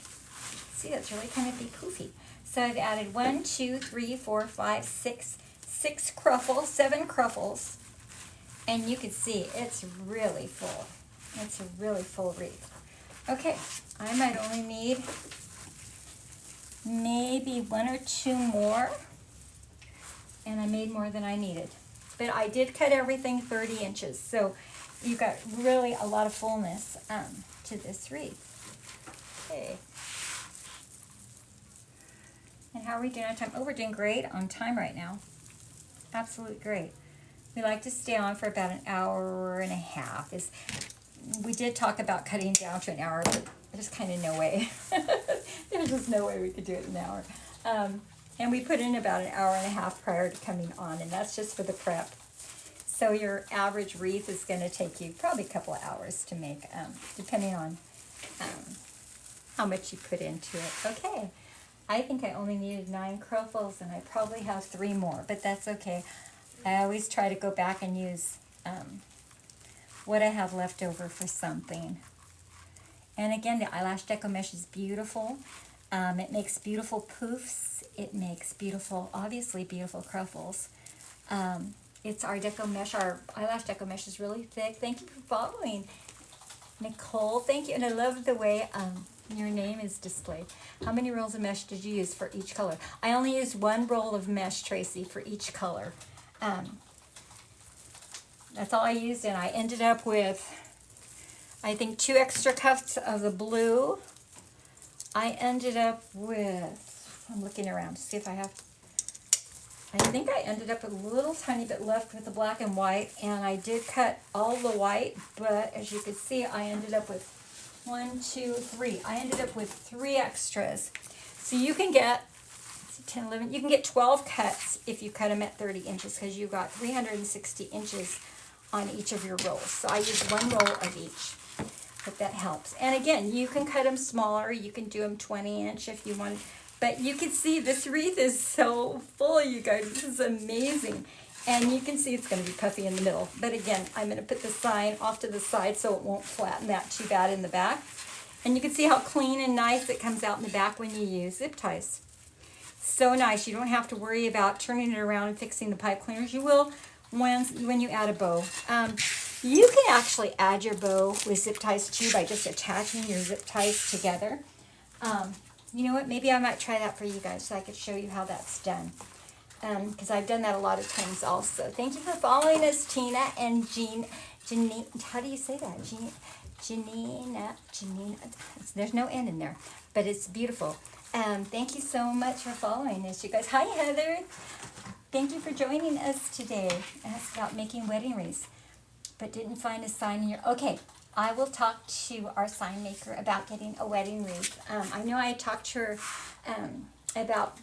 See, that's really kind of big poofy. So I've added 1, 2, 3, 4, 5, 6, 6 cruffles, 7 cruffles. And you can see it's really full. It's a really full wreath. Okay, I might only need maybe 1 or 2 more. And I made more than I needed. But I did cut everything 30 inches. So you've got really a lot of fullness to this wreath. Okay. And how are we doing on time? Oh, we're doing great on time right now. Absolutely great. We like to stay on for about an hour and a half. We did talk about cutting down to an hour, but there's kind of no way. There's just no way we could do it in an hour. And we put in about an hour and a half prior to coming on, and that's just for the prep. So your average wreath is going to take you probably a couple of hours to make, depending on how much you put into it. Okay, I think I only needed 9 cruffles, and I probably have 3 more, but that's okay. I always try to go back and use what I have left over for something. And again, the eyelash deco mesh is beautiful. It makes beautiful poofs. It makes beautiful, obviously beautiful cruffles. It's our deco mesh. Our eyelash deco mesh is really thick. Thank you for following. Nicole, thank you. And I love the way Your name is displayed. How many rolls of mesh did you use for each color? I only used 1 roll of mesh, Tracy, for each color. That's all I used, and I ended up with, I think, 2 extra cups of the blue. I ended up with, I'm looking around to see if I have, I think I ended up with a little tiny bit left with the black and white, and I did cut all the white, but as you can see, I ended up with 1, 2, 3. I ended up with 3 extras. So you can get 10, 11, you can get 12 cuts if you cut them at 30 inches, because you've got 360 inches on each of your rolls. So I used 1 roll of each, but that helps. And again, you can cut them smaller. You can do them 20-inch if you want. But you can see this wreath is so full, you guys. This is amazing. And you can see it's going to be puffy in the middle. But again, I'm going to put the sign off to the side so it won't flatten that too bad in the back. And you can see how clean and nice it comes out in the back when you use zip ties. So nice. You don't have to worry about turning it around and fixing the pipe cleaners. You will when you add a bow. You can actually add your bow with zip ties too by just attaching your zip ties together. You know what? Maybe I might try that for you guys so I could show you how that's done. Because I've done that a lot of times also. Thank you for following us, Tina and Janine. How do you say that? Janina. There's no N in there, but it's beautiful. Thank you so much for following us, you guys. Hi, Heather. Thank you for joining us today. Asked about making wedding wreaths, but didn't find a sign in your... Okay, I will talk to our sign maker about getting a wedding wreath. I know I talked to her about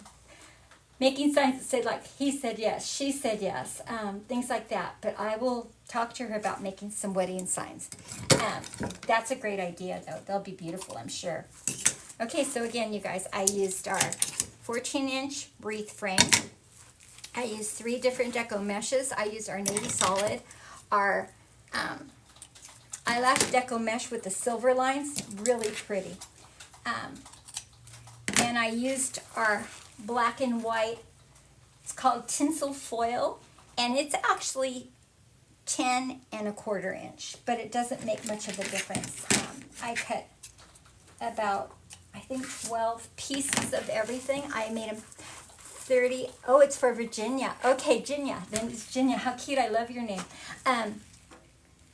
making signs that said, like, he said yes, she said yes, things like that. But I will talk to her about making some wedding signs. That's a great idea, though. They'll be beautiful, I'm sure. Okay, so again, you guys, I used our 14-inch wreath frame. I used 3 different deco meshes. I used our navy solid, our eyelash deco mesh with the silver lines, really pretty. And I used our black and white, it's called tinsel foil, and it's actually 10 1/4 inch, but it doesn't make much of a difference. I cut about, I think, 12 pieces of everything. I made them 30. Oh, it's for Virginia. Okay, Ginia. Then it's Ginia. How cute. I love your name.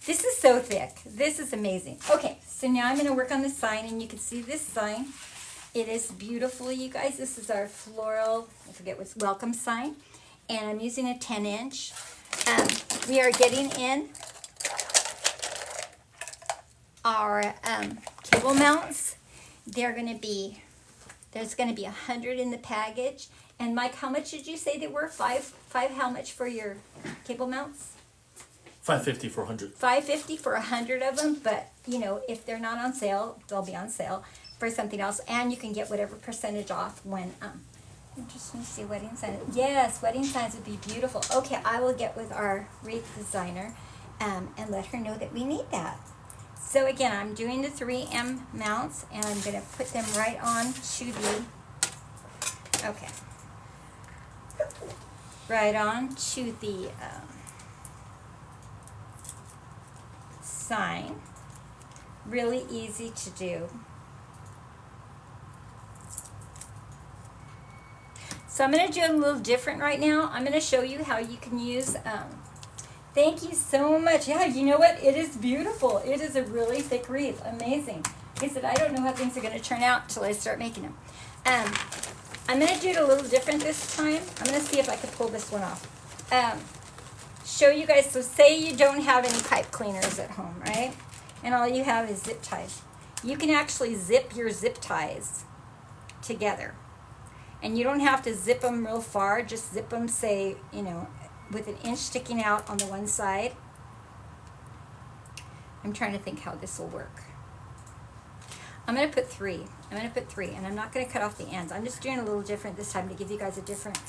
This is so thick. This is amazing. Okay, so now I'm going to work on the sign, and you can see this sign. It is beautiful, you guys. This is our floral, I forget what's, welcome sign. And I'm using a 10-inch. We are getting in our cable mounts. They're going to be, there's going to be 100 in the package. And Mike, how much did you say they were? Five how much for your cable mounts? $5.50 for 100. $5.50 for 100 of them, but you know, if they're not on sale, they'll be on sale for something else, and you can get whatever percentage off when interesting to see wedding signs. Yes, wedding signs would be beautiful. Okay, I will get with our wreath designer and let her know that we need that. So again, I'm doing the 3M mounts, and I'm going to put them right on to the, okay, right on to the sign. Really easy to do. So I'm going to do it a little different right now. I'm going to show you how you can use, thank you so much. Yeah, you know what? It is beautiful. It is a really thick wreath. Amazing. Like I said, I don't know how things are going to turn out until I start making them. I'm going to do it a little different this time. I'm going to see if I can pull this one off. Show you guys, so say you don't have any pipe cleaners at home, right? And all you have is zip ties. You can actually zip your zip ties together. And you don't have to zip them real far. Just zip them, say, you know, with an inch sticking out on the one side. I'm trying to think how this will work. I'm going to put 3. I'm going to put 3, and I'm not going to cut off the ends. I'm just doing a little different this time to give you guys a different.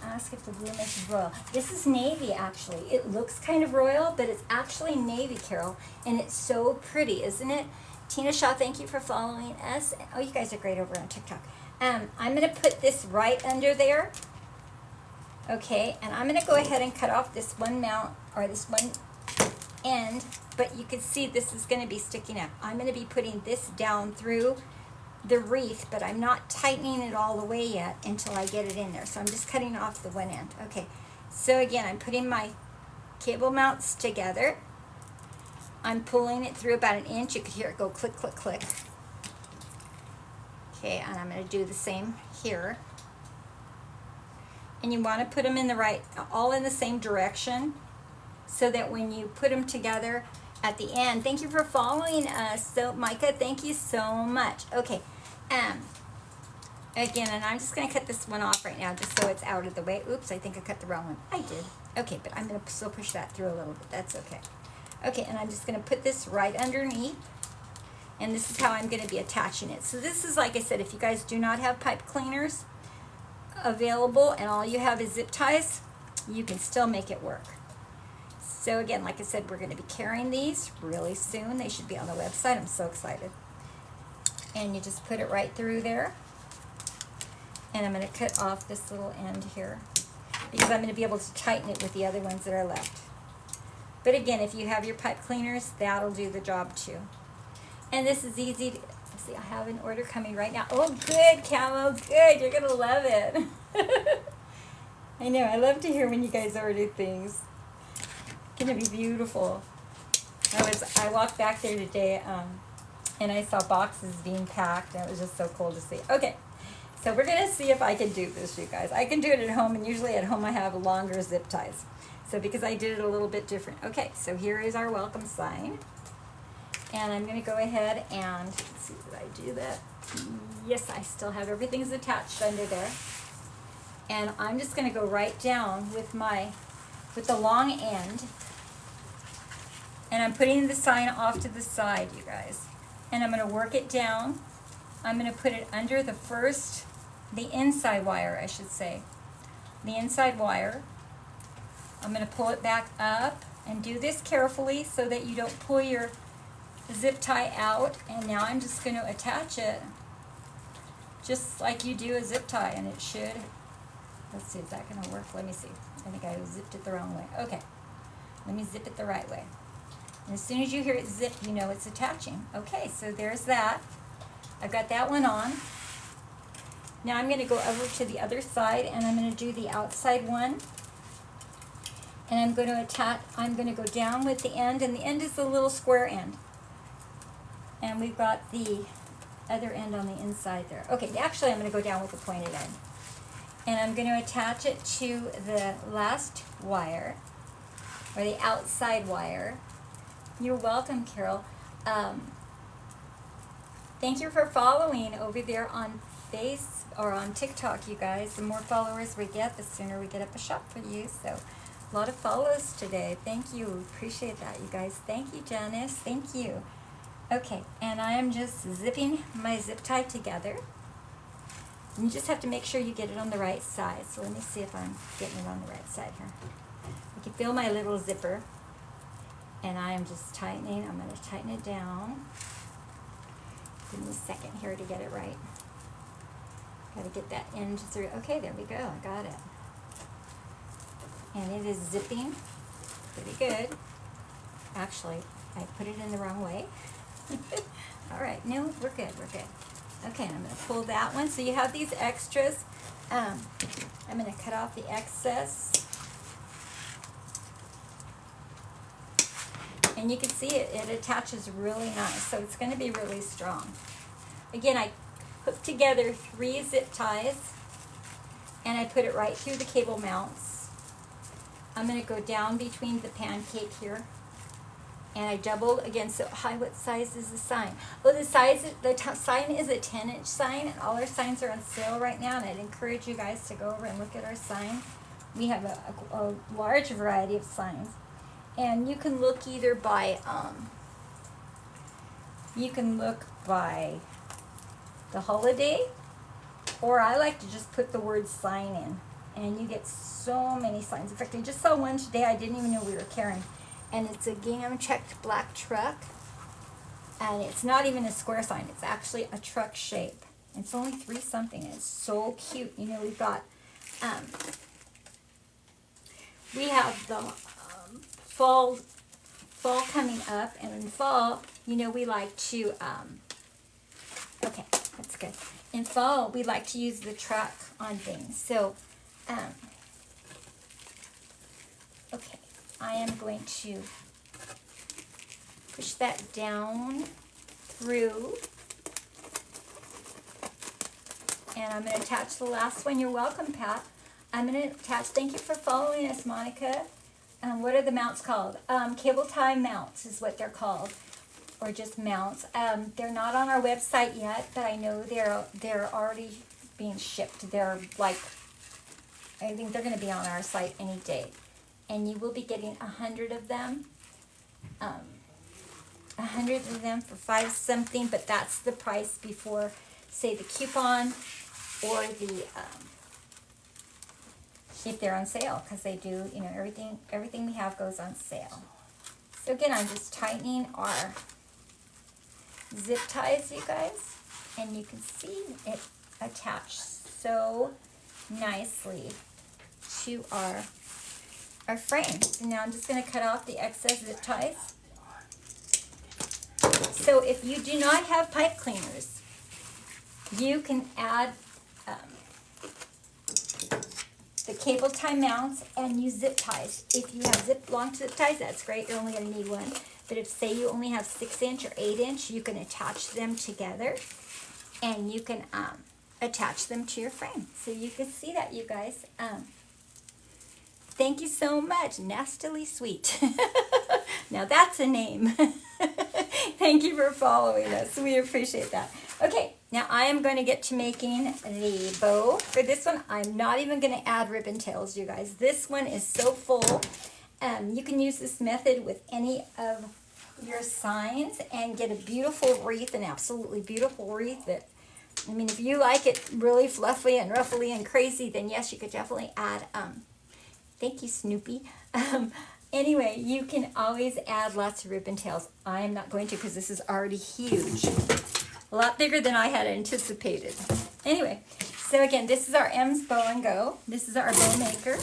I ask if the blue mesh is royal. This is navy, actually. It looks kind of royal, but it's actually navy, Carol, and it's so pretty, isn't it? Tina Shaw, thank you for following us. Oh, you guys are great over on TikTok. I'm going to put this right under there. Okay, and I'm going to go ahead and cut off this one mount, or this one end, but you can see this is going to be sticking up. I'm going to be putting this down through the wreath, but I'm not tightening it all the way yet until I get it in there. So I'm just cutting off the one end. Okay, so again, I'm putting my cable mounts together. I'm pulling it through about 1 inch. You could hear it go click, click, click. Okay, and I'm going to do the same here. And you want to put them in the right, all in the same direction, so that when you put them together at the end. Thank you for following us. So Micah, thank you so much. Okay, again, and I'm just going to cut this one off right now just so it's out of the way. Oops, I think I cut the wrong one. I did. Okay, but I'm going to still push that through a little bit. That's okay. Okay, and I'm just going to put this right underneath. And this is how I'm going to be attaching it. So this is, like I said, if you guys do not have pipe cleaners available and all you have is zip ties, you can still make it work. So again, like I said, we're going to be carrying these really soon. They should be on the website. I'm so excited. And you just put it right through there. And I'm going to cut off this little end here because I'm going to be able to tighten it with the other ones that are left. But again, if you have your pipe cleaners, that'll do the job too. And this is easy to see. I have an order coming right now. Oh, good, Camo, good. You're going to love it. I know. I love to hear when you guys order things. It's going to be beautiful. I walked back there today, and I saw boxes being packed, and it was just so cool to see. Okay, so we're going to see if I can do this, you guys. I can do it at home, and usually at home I have longer zip ties. So because I did it a little bit different. Okay, so here is our welcome sign. And I'm going to go ahead and, let's see, did I do that? Yes, I still have everything's attached under there. And I'm just going to go right down with the long end. And I'm putting the sign off to the side, you guys. And I'm going to work it down. I'm going to put it under the inside wire, I should say. The inside wire. I'm going to pull it back up and do this carefully so that you don't pull your zip tie out. And now I'm just going to attach it just like you do a zip tie, and it should. Let's see, is that going to work? Let me see. I think I zipped it the wrong way. Okay, let me zip it the right way. And as soon as you hear it zip, you know it's attaching. Okay, so there's that. I've got that one on. Now I'm going to go over to the other side, and I'm going to do the outside one. And I'm going to attach, I'm going to go down with the end, and the end is the little square end. And we've got the other end on the inside there. Okay, actually I'm going to go down with the pointed end. And I'm going to attach it to the last wire, or the outside wire. You're welcome, Carol. Thank you for following over there on on TikTok, you guys. The more followers we get, the sooner we get up a shop for you. So a lot of follows today. Thank you. Appreciate that, you guys. Thank you, Janice. Thank you. Okay, and I am just zipping my zip tie together. And you just have to make sure you get it on the right side. So let me see if I'm getting it on the right side here. You can feel my little zipper. And I am just tightening. I'm going to tighten it down. Give me a second here to get it right. Got to get that end through. Okay, there we go. I got it. And it is zipping pretty good. Actually, I put it in the wrong way. All right, no, we're good, we're good. Okay, and I'm going to pull that one. So you have these extras. I'm going to cut off the excess. And you can see it attaches really nice. So it's going to be really strong. Again, I put together 3 zip ties. And I put it right through the cable mounts. I'm going to go down between the pancake here. And I doubled again. So hi, what size is the sign? Oh, the sign is a 10-inch sign, and all our signs are on sale right now. And I'd encourage you guys to go over and look at our sign. We have a large variety of signs, and you can look either by the holiday, or I like to just put the word sign in, and you get so many signs. In fact, I just saw one today I didn't even know we were carrying. And it's a gingham checked black truck. And it's not even a square sign. It's actually a truck shape. It's only 3 something. It's so cute. You know, we've got, we have the fall coming up. And in fall, you know, we like to, okay, let's That's good. In fall, we like to use the truck on things. So, okay, I am going to push that down through. And I'm going to attach the last one. You're welcome, Pat. I'm going to attach, thank you for following us, Monica. What are the mounts called? Cable tie mounts is what they're called, or just mounts. They're not on our website yet, but I know they're already being shipped. They're like, I think they're going to be on our site any day. And you will be getting 100 of them. 100 of them for $5 something, but that's the price before, say, the coupon or the if they're on sale, because they do, you know, everything we have goes on sale. So again, I'm just tightening our zip ties, you guys, and you can see it attached so nicely to our frame. So now I'm just going to cut off the excess zip ties. So if you do not have pipe cleaners, you can add the cable tie mounts and use zip ties. If you have long zip ties, that's great. You're only going to need one. But if, say, you only have 6-inch or 8-inch, you can attach them together, and you can attach them to your frame. So you can see that, you guys. Thank you so much. Nastily Sweet. Now that's a name. Thank you for following us. We appreciate that. Okay, now I am going to get to making the bow. For this one, I'm not even going to add ribbon tails, you guys. This one is so full. You can use this method with any of your signs and get a beautiful wreath, an absolutely beautiful wreath that, I mean, if you like it really fluffy and ruffly and crazy, then yes, you could definitely add, thank you, Snoopy. Anyway, you can always add lots of ribbon tails. I'm not going to because this is already huge. A lot bigger than I had anticipated. Anyway, so again, this is our M's Bow and Go. This is our bow maker.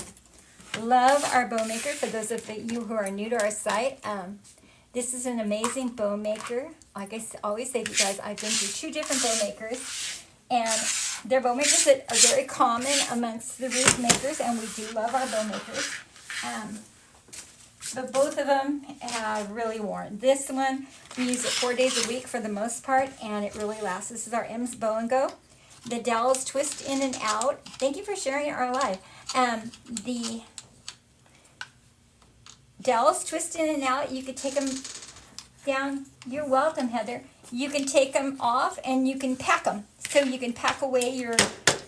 Love our bow maker. For those of you who are new to our site, this is an amazing bow maker. Like I always say to you guys, I've been through 2 different bow makers, and they're bow makers that are very common amongst the wreath makers, and we do love our bow makers. But both of them have really worn. This one, we use it 4 days a week for the most part, and it really lasts. This is our M's Bow and Go. The dowels twist in and out. Thank you for sharing our live. The dowels twist in and out. You could take them down. You're welcome, Heather. You can take them off and you can pack them. So you can pack away your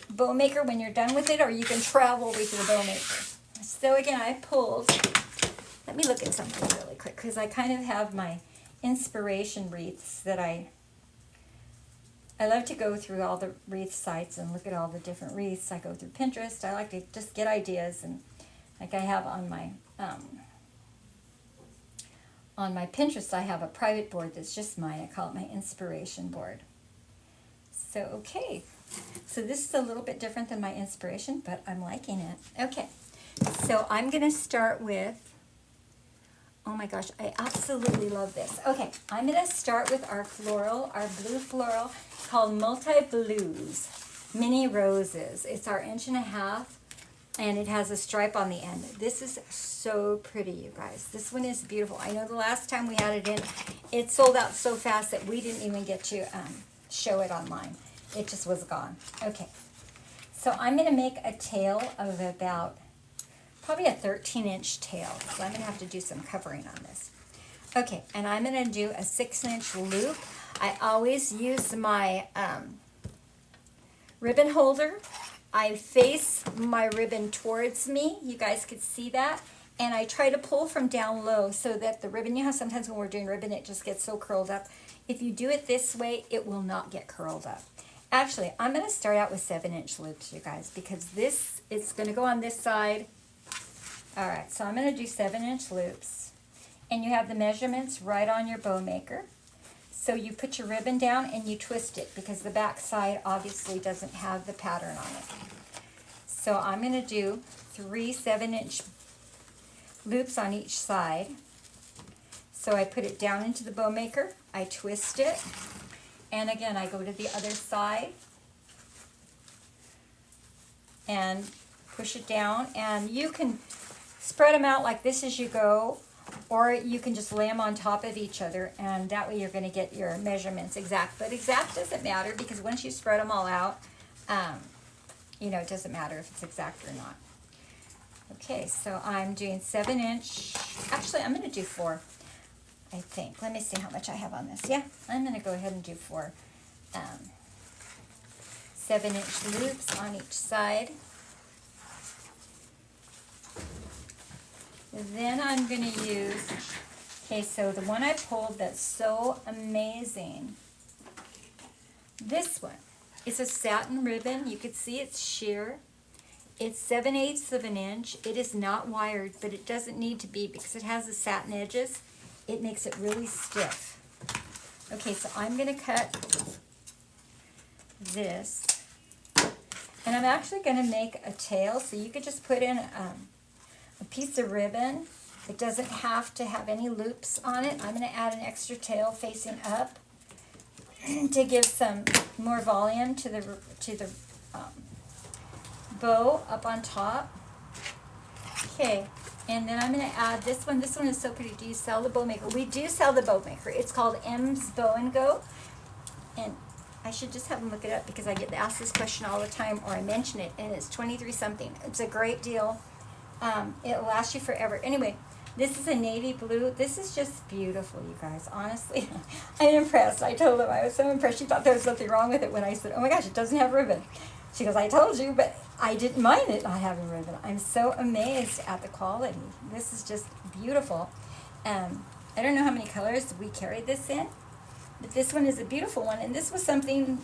bow maker when you're done with it, or you can travel with your bow maker. So again, I pulled. Let me look at something really quick, because I kind of have my inspiration wreaths that I love to go through all the wreath sites and look at all the different wreaths. I go through Pinterest. I like to just get ideas, and like I have on my Pinterest, I have a private board that's just mine. I call it my inspiration board. So, okay. So this is a little bit different than my inspiration, but I'm liking it. Okay. So I'm going to start with, oh my gosh, I absolutely love this. Okay, I'm going to start with our floral, our blue floral called Multi Blues Mini Roses. It's our 1.5 inch, and it has a stripe on the end. This is so pretty, you guys. This one is beautiful. I know the last time we had it in, it sold out so fast that we didn't even get to show it online. It just was gone. Okay, so I'm going to make a tail of about probably a 13-inch tail. So I'm going to have to do some covering on this. Okay, and I'm going to do a 6-inch loop. I always use my ribbon holder. I face my ribbon towards me. You guys could see that. And I try to pull from down low so that the ribbon, you know how sometimes when we're doing ribbon, it just gets so curled up. If you do it this way, it will not get curled up. Actually, I'm going to start out with 7-inch loops, you guys, because this is going to go on this side. All right, so I'm going to do 7-inch loops, and you have the measurements right on your bow maker. So you put your ribbon down and you twist it, because the back side obviously doesn't have the pattern on it. So I'm going to do 3 7-inch loops on each side. So I put it down into the bow maker, I twist it, And again, I go to the other side and push it down, and you can spread them out like this as you go, or you can just lay them on top of each other, and that way you're going to get your measurements exact. But exact doesn't matter, because once you spread them all out, you know, it doesn't matter if it's exact or not. Okay, so I'm doing 7-inch. Actually, I'm going to do 4, I think. Let me see how much I have on this. Yeah, I'm going to go ahead and do 4 7-inch loops on each side. Then I'm going to use, okay, so the one I pulled that's so amazing, this one, it's a satin ribbon. You can see it's sheer. It's 7/8 of an inch. It is not wired, but it doesn't need to be because it has the satin edges. It makes it really stiff. Okay, so I'm going to cut this, and I'm actually going to make a tail, so you could just put in a piece of ribbon. It doesn't have to have any loops on it. I'm going to add an extra tail facing up to give some more volume to the bow up on top. Okay, and then I'm going to add this one. This one is so pretty. Do you sell the bow maker? We do sell the bow maker. It's called M's Bow and Go, and I should just have them look it up because I get asked this question all the time, or I mention it, and it's 23 something. It's a great deal. It'll last you forever. Anyway, this is a navy blue. This is just beautiful, you guys. Honestly, I'm impressed. I told them I was so impressed. She thought there was something wrong with it when I said, oh my gosh, it doesn't have ribbon. She goes, I told you, but I didn't mind it not having ribbon. I'm so amazed at the quality. This is just beautiful. I don't know how many colors we carried this in, but this one is a beautiful one. And this was something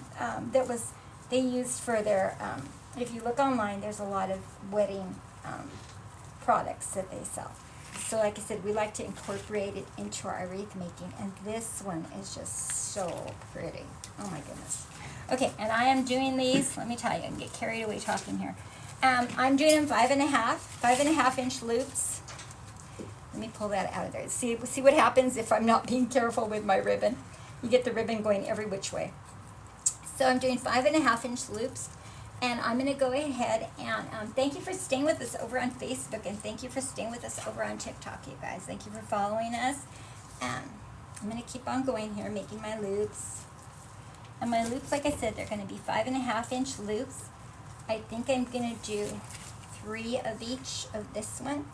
they used for their, if you look online, there's a lot of wedding products that they sell. So like I said, we like to incorporate it into our wreath making, and this one is just so pretty. Oh my goodness. Okay, and I am doing these, let me tell you, I can get carried away talking here. I'm doing them 5.5 inch loops. Let me pull that out of there. See what happens if I'm not being careful with my ribbon. You get the ribbon going every which way. So I'm doing 5.5 inch loops. And I'm going to go ahead and thank you for staying with us over on Facebook, and thank you for staying with us over on TikTok, you guys. Thank you for following us. I'm going to keep on going here, making my loops. And my loops, like I said, they're going to be 5.5 inch loops. I think I'm going to do 3 of each of this one.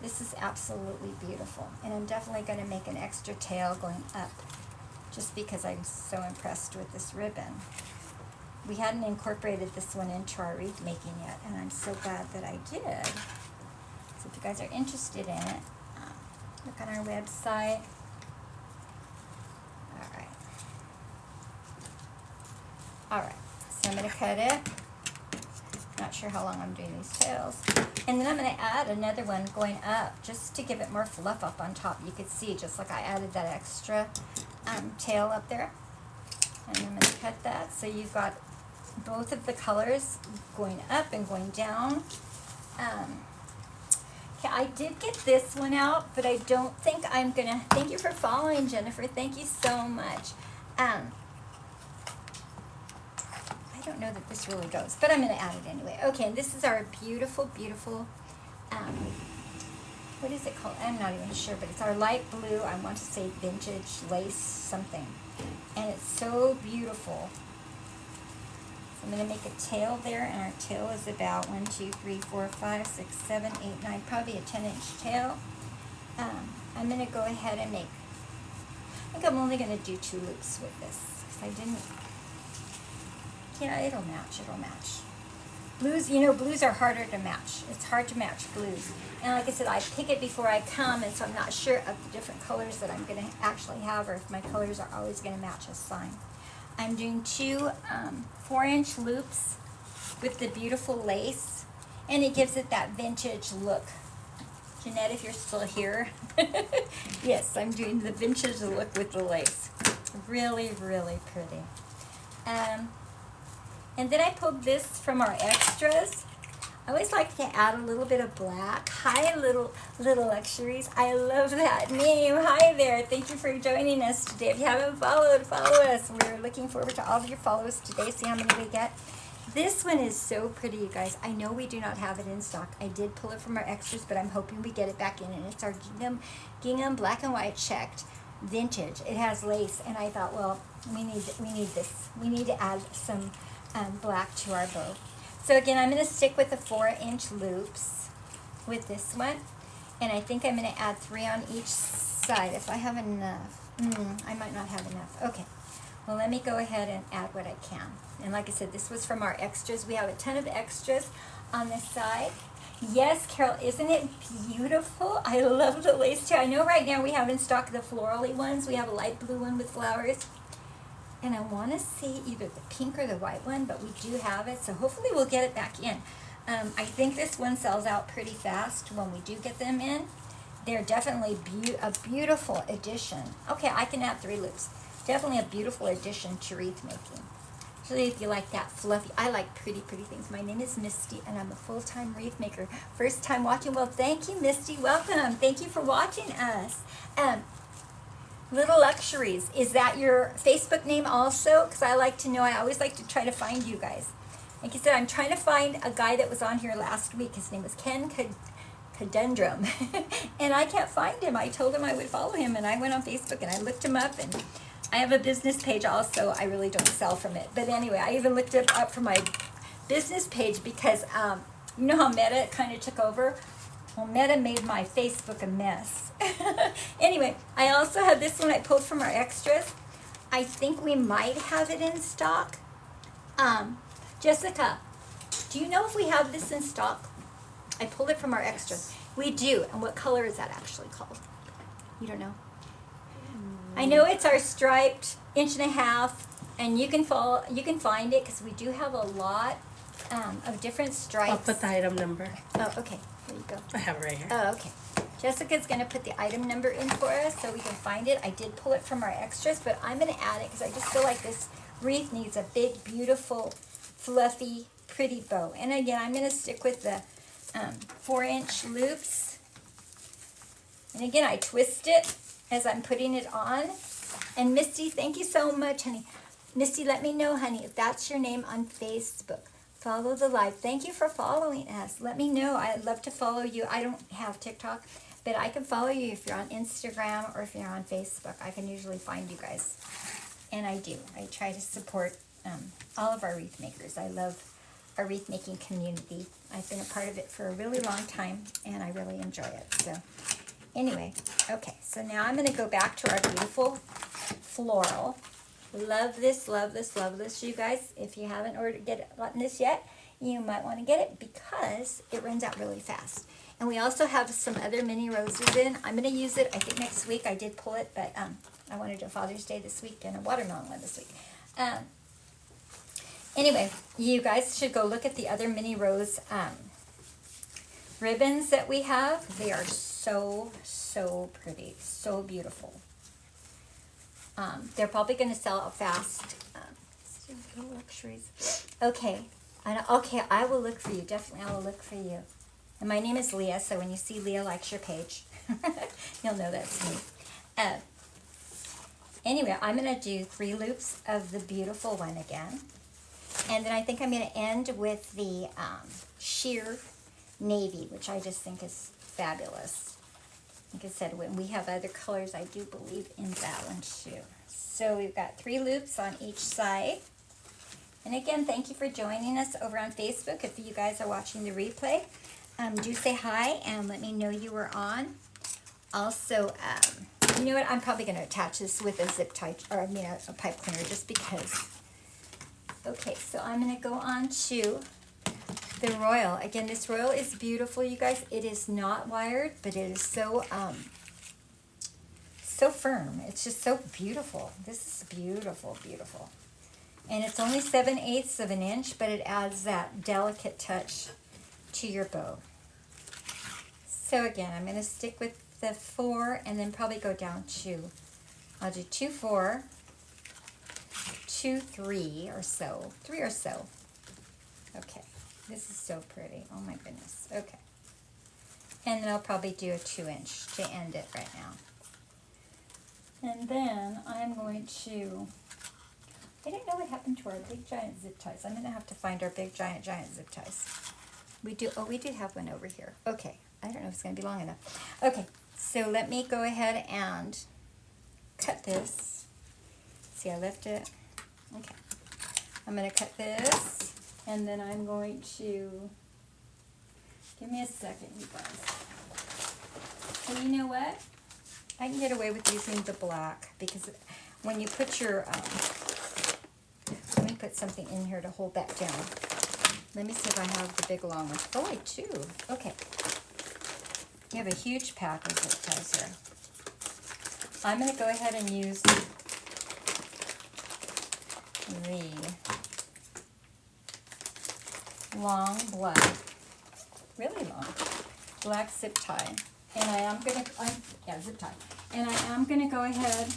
This is absolutely beautiful. And I'm definitely going to make an extra tail going up, just because I'm so impressed with this ribbon. We hadn't incorporated this one into our wreath making yet, and I'm so glad that I did. So if you guys are interested in it, look on our website. All right, so I'm going to cut it. Not sure how long I'm doing these tails. And then I'm going to add another one going up, just to give it more fluff up on top. You could see, just like I added that extra tail up there. And I'm going to cut that, so you've got both of the colors going up and going down. Okay, I did get this one out, but I don't think I'm gonna. Thank you for following, Jennifer. Thank you so much. I don't know that this really goes, but I'm gonna add it anyway. Okay, and this is our beautiful, beautiful. What is it called? I'm not even sure, but it's our light blue. I want to say vintage lace something, and it's so beautiful. I'm going to make a tail there, and our tail is about 1, 2, 3, 4, 5, 6, 7, 8, 9, probably a 10-inch tail. I'm going to go ahead and make, I think I'm only going to do 2 loops with this, because I didn't, yeah, it'll match. Blues, you know, blues are harder to match. It's hard to match blues. And like I said, I pick it before I come, and so I'm not sure of the different colors that I'm going to actually have, or if my colors are always going to match a sign. I'm doing 2 4-inch loops with the beautiful lace, and it gives it that vintage look. Jeanette, if you're still here, yes, I'm doing the vintage look with the lace. Really, really pretty. And then I pulled this from our extras. I always like to add a little bit of black. Hi, little luxuries. I love that name. Hi there. Thank you for joining us today. If you haven't followed, follow us. We're looking forward to all of your follows today. See how many we get. This one is so pretty, you guys. I know we do not have it in stock. I did pull it from our extras, but I'm hoping we get it back in. And it's our gingham black and white checked vintage. It has lace, and I thought, well, we need this. We need to add some black to our bow. So again, I'm going to stick with the 4-inch loops with this one. And I think I'm going to add 3 on each side if I have enough. I might not have enough. Okay. Well, let me go ahead and add what I can. And like I said, this was from our extras. We have a ton of extras on this side. Yes, Carol, isn't it beautiful? I love the lace too. I know right now we have in stock the floral-y ones. We have a light blue one with flowers. And I want to see either the pink or the white one, but we do have it, so hopefully we'll get it back in. I think this one sells out pretty fast when we do get them in. They're definitely a beautiful addition. Okay, I can add 3 loops. Definitely a beautiful addition to wreath making. Especially if you like that fluffy. I like pretty things. My name is Misty, and I'm a full-time wreath maker. First time watching. Well, thank you, Misty. Welcome. Thank you for watching us. Little Luxuries, is that your Facebook name also? Because I like to know, I always like to try to find you guys. Like I said, I'm trying to find a guy that was on here last week. His name was Ken Cadendrum. And I can't find him. I told him I would follow him, and I went on Facebook and I looked him up, and I have a business page also. I really don't sell from it. But anyway, I even looked it up for my business page because you know how Meta kind of took over? Well, Meta made my Facebook a mess. Anyway, I also have this one I pulled from our extras. I think we might have it in stock. Jessica, do you know if we have this in stock? I pulled it from our extras. We do. And what color is that actually called? You don't know? I know it's our striped 1.5 inch, and you can find it because we do have a lot of different stripes. I'll put the item number. Oh, okay. There you go. I have it right here. Oh, okay. Jessica's going to put the item number in for us so we can find it. I did pull it from our extras, but I'm going to add it because I just feel like this wreath needs a big, beautiful, fluffy, pretty bow. And again, I'm going to stick with the 4-inch loops. And again, I twist it as I'm putting it on. And Misty, thank you so much, honey. Misty, let me know, honey, if that's your name on Facebook. Follow the live. Thank you for following us. Let me know. I'd love to follow you. I don't have TikTok, but I can follow you if you're on Instagram or if you're on Facebook. I can usually find you guys. And I do. I try to support all of our wreath makers. I love our wreath making community. I've been a part of it for a really long time, and I really enjoy it. So anyway, okay. So now I'm going to go back to our beautiful floral. Love this, love this, love this, you guys. If you haven't gotten this yet, you might want to get it because it runs out really fast. And we also have some other mini roses in. I'm going to use it, I think, next week. I did pull it, but I wanted to do a Father's Day this week and a watermelon one this week. Anyway, you guys should go look at the other mini rose ribbons that we have. They are so, so pretty, so beautiful. They're probably going to sell out fast. Little Luxuries. Okay. Okay, I will look for you. Definitely, I will look for you. And my name is Leah, so when you see Leah likes your page, you'll know that's me. Anyway, I'm going to do 3 loops of the beautiful one again. And then I think I'm going to end with the sheer navy, which I just think is fabulous. Like I said, when we have other colors, I do believe in that one too. So we've got 3 loops on each side. And again, thank you for joining us over on Facebook. If you guys are watching the replay, do say hi and let me know you were on. Also, you know what? I'm probably going to attach this with a zip tie, or I mean a pipe cleaner, just because. Okay, so I'm going to go on to the royal. Again, this royal is beautiful, you guys. It is not wired, but it is so so firm. It's just so beautiful. This is beautiful, beautiful. And it's only 7/8 of an inch, but it adds that delicate touch to your bow. So again, I'm going to stick with the 4 and then probably go down 2. I'll do 2, 4, 2, 3 or so. 3 or so. Okay. This is so pretty. Oh my goodness. Okay. And then I'll probably do a 2-inch to end it right now. And then I'm going to, I don't know what happened to our big giant zip ties. I'm going to have to find our big giant zip ties. We do have one over here. Okay. I don't know if it's going to be long enough. Okay. So let me go ahead and cut this. See, I left it. Okay. I'm going to cut this, and then I'm going to, give me a second, you guys. And you know what? I can get away with using the black, because when you put your, let me put something in here to hold that down. Let me see if I have the big long ones. Oh, I do. Okay. You have a huge pack of zip ties here. I'm going to go ahead and use the long black, really long black zip tie, and I am going to, zip tie, and I am going to go ahead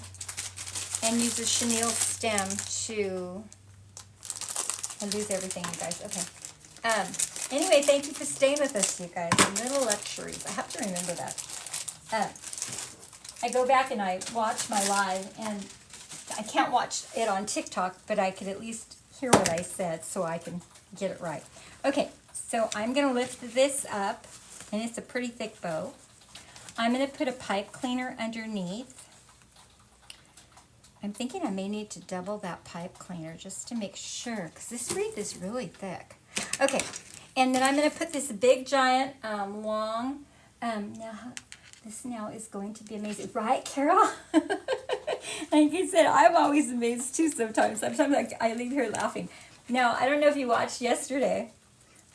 and use a chenille stem to, I lose everything, you guys. Okay. Anyway, thank you for staying with us, you guys. Little luxuries. I have to remember that. I go back and I watch my live, and I can't watch it on TikTok, but I could at least hear what I said so I can get it right. Okay, so I'm going to lift this up, and it's a pretty thick bow. I'm going to put a pipe cleaner underneath. I'm thinking I may need to double that pipe cleaner just to make sure, because this wreath is really thick. Okay, and then I'm going to put this big giant long, this now is going to be amazing. Right, Carol? Like I said, I'm always amazed too sometimes. Sometimes I leave here laughing. Now, I don't know if you watched yesterday.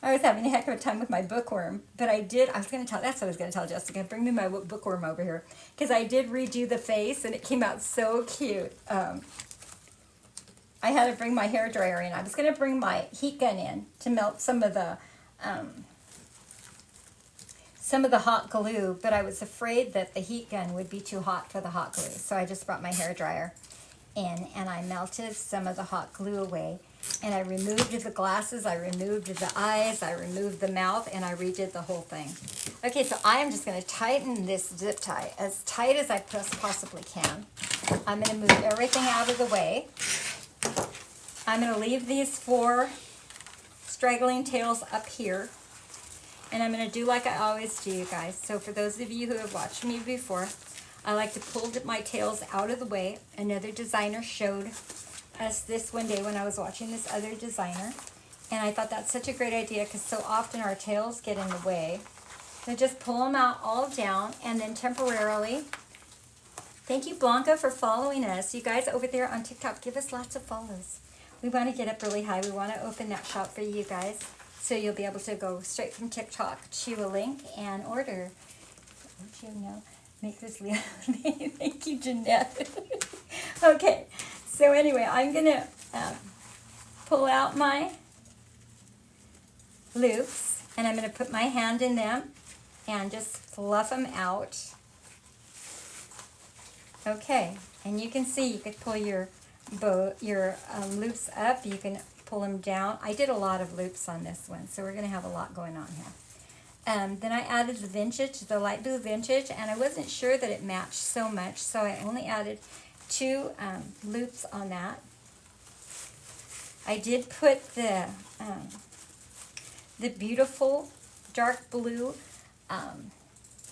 I was having a heck of a time with my bookworm, but that's what I was going to tell Jessica. Bring me my bookworm over here. Because I did redo the face, and it came out so cute. I had to bring my hairdryer in. I was going to bring my heat gun in to melt some of the hot glue, but I was afraid that the heat gun would be too hot for the hot glue. So I just brought my hairdryer in, and I melted some of the hot glue away. And I removed the glasses, I removed the eyes, I removed the mouth, and I redid the whole thing. Okay, so I am just going to tighten this zip tie as tight as I possibly can. I'm going to move everything out of the way. I'm going to leave these 4 straggling tails up here. And I'm going to do like I always do, you guys. So for those of you who have watched me before, I like to pull my tails out of the way. Another designer showed us this one day when I was watching this other designer. And I thought that's such a great idea, because so often our tails get in the way. So just pull them out all down, and then temporarily. Thank you, Blanca, for following us. You guys over there on TikTok, give us lots of follows. We want to get up really high. We want to open that shop for you guys, so you'll be able to go straight from TikTok to a link and order. Would you know? Make this Thank you, Jeanette. Okay, so anyway, I'm going to pull out my loops, and I'm going to put my hand in them and just fluff them out. Okay, and you can see you could pull your loops up. You can pull them down. I did a lot of loops on this one, so we're going to have a lot going on here. Then I added the vintage, the light blue vintage, and I wasn't sure that it matched so much, so I only added 2 loops on that. I did put the beautiful dark blue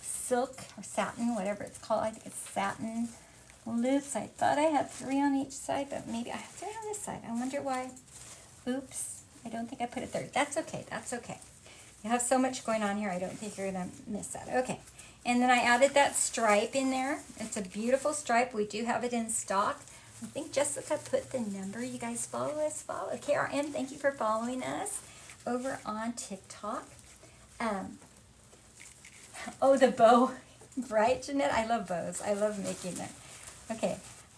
silk or satin, whatever it's called. I think it's satin loops. I thought I had 3 on each side, but maybe I have 3 on this side. I wonder why. Oops, I don't think I put a 3rd. That's okay, that's okay. You have so much going on here, I don't think you're going to miss that. Okay, and then I added that stripe in there. It's a beautiful stripe. We do have it in stock. I think Jessica put the number. You guys follow us. KRM, thank you for following us over on TikTok. Oh, the bow. Right, Jeanette? I love bows. I love making them.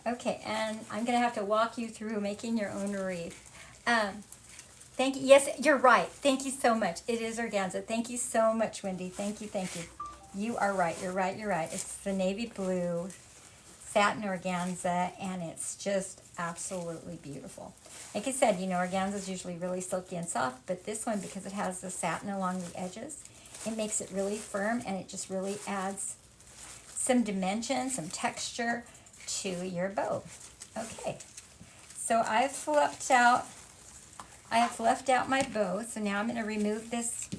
Okay, and I'm going to have to walk you through making your own wreath. Thank you. Yes, you're right. Thank you so much. It is organza. Thank you so much, Wendy. Thank you. You are right. You're right. It's the navy blue satin organza, and it's just absolutely beautiful. Like I said, you know, organza is usually really silky and soft, but this one, because it has the satin along the edges, it makes it really firm, and it just really adds some dimension, some texture to your bow. Okay, so I have fluffed out my bow, so now I'm going to remove this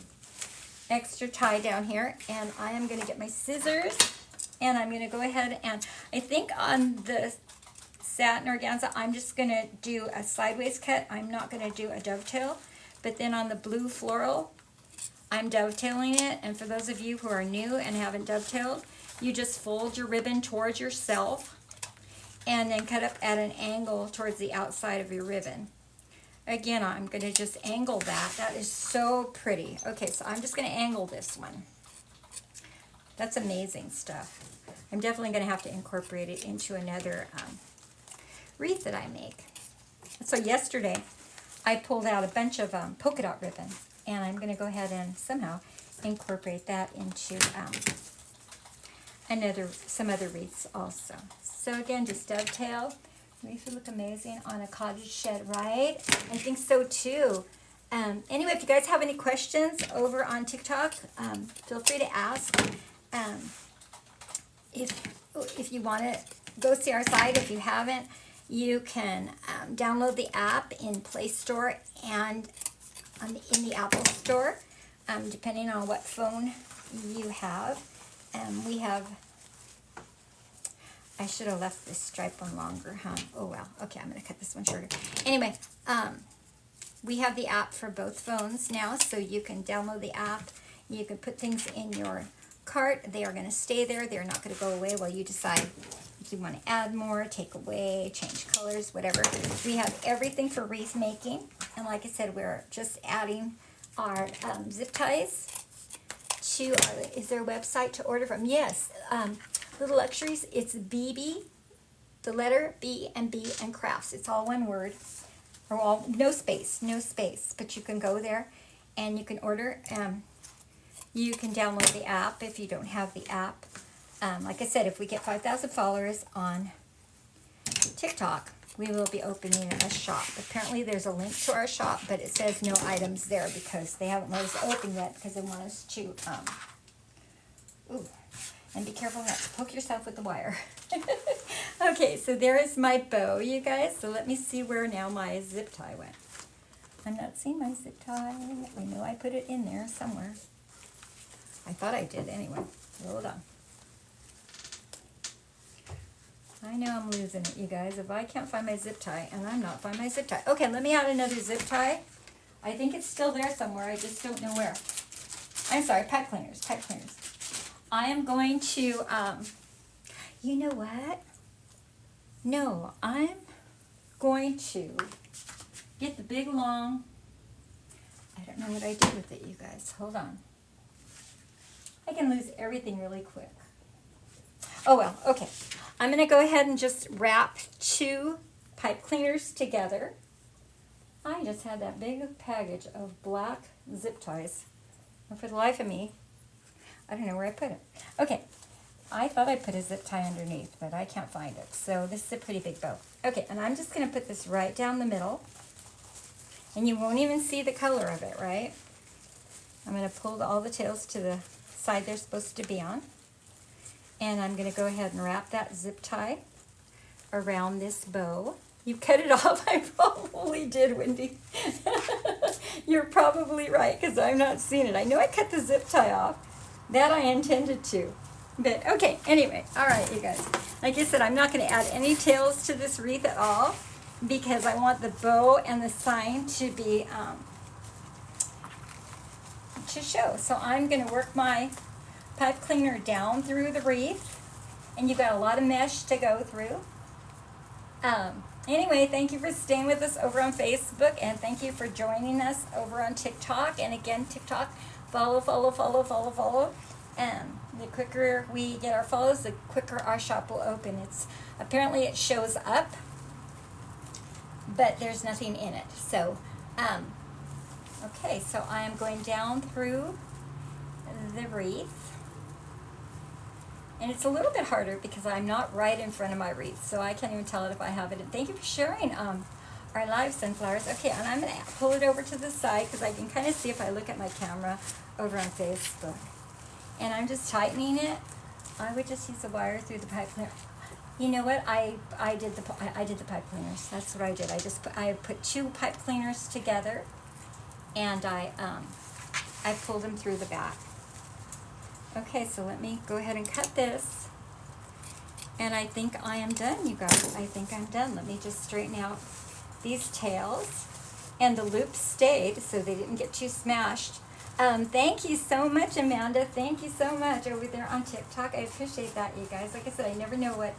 extra tie down here, and I am going to get my scissors, and I'm going to go ahead and, I think on the satin organza, I'm just going to do a sideways cut. I'm not going to do a dovetail, but then on the blue floral, I'm dovetailing it, and for those of you who are new and haven't dovetailed, you just fold your ribbon towards yourself and then cut up at an angle towards the outside of your ribbon. Again, I'm going to just angle that. That is so pretty. Okay, so I'm just going to angle this one. That's amazing stuff. I'm definitely going to have to incorporate it into another wreath that I make. So yesterday, I pulled out a bunch of polka dot ribbon, and I'm going to go ahead and somehow incorporate that into some other wreaths also. So again, just dovetail. Wreath would look amazing on a cottage shed, right? I think so too. Anyway, if you guys have any questions over on TikTok, feel free to ask. If you want to go see our site, if you haven't, you can download the app in Play Store and in the Apple Store, depending on what phone you have. We have, I should have left this stripe one longer, huh? Oh well, okay, I'm going to cut this one shorter. Anyway, we have the app for both phones now, so you can download the app. You can put things in your cart. They are going to stay there. They're not going to go away while you decide if you want to add more, take away, change colors, whatever. We have everything for wreath making. And like I said, we're just adding our zip ties to our, is there a website to order from? Yes, Little Luxuries. It's BB, the letter B and B and crafts. It's all one word, or all, no space, but you can go there and you can order. You can download the app if you don't have the app. Like I said, if we get 5,000 followers on TikTok, we will be opening a shop. Apparently there's a link to our shop, but it says no items there because they haven't let us open yet because they want us to, ooh, and be careful not to poke yourself with the wire. Okay, so there is my bow, you guys. So let me see where now my zip tie went. I'm not seeing my zip tie. I know I put it in there somewhere. I thought I did anyway. Hold on. I know I'm losing it, you guys, if I can't find my zip tie, and I'm not finding my zip tie. Okay, let me add another zip tie. I think it's still there somewhere. I just don't know where. I'm sorry, pipe cleaners. I am going to, you know what? No, I'm going to get the big long, I don't know what I did with it, you guys. Hold on. I can lose everything really quick. Oh well, okay. I'm going to go ahead and just wrap 2 pipe cleaners together. I just had that big package of black zip ties. And for the life of me, I don't know where I put it. Okay, I thought I put a zip tie underneath, but I can't find it. So this is a pretty big bow. Okay, and I'm just going to put this right down the middle. And you won't even see the color of it, right? I'm going to pull all the tails to the side they're supposed to be on. And I'm going to go ahead and wrap that zip tie around this bow. You cut it off. I probably did, Wendy. You're probably right, because I'm not seeing it. I know I cut the zip tie off. That I intended to. But, okay, anyway. All right, you guys. Like I said, I'm not going to add any tails to this wreath at all, because I want the bow and the sign to be, to show. So I'm going to work my pipe cleaner down through the wreath, and you've got a lot of mesh to go through. Anyway, thank you for staying with us over on Facebook, and thank you for joining us over on TikTok. And again, TikTok, follow. The quicker we get our follows, the quicker our shop will open. Apparently it shows up, but there's nothing in it. So, okay, so I am going down through the wreath. And it's a little bit harder because I'm not right in front of my wreath, so I can't even tell it if I have it. And thank you for sharing our live sunflowers. Okay, and I'm going to pull it over to the side because I can kind of see if I look at my camera over on Facebook. And I'm just tightening it. I would just use the wire through the pipe cleaner. You know what? I did the pipe cleaners. That's what I did. I put 2 pipe cleaners together, and I pulled them through the back. Okay, so let me go ahead and cut this. And I think I am done, you guys. I think I'm done. Let me just straighten out these tails. And the loops stayed, so they didn't get too smashed. Thank you so much, Amanda. Thank you so much over there on TikTok. I appreciate that, you guys. Like I said, I never know what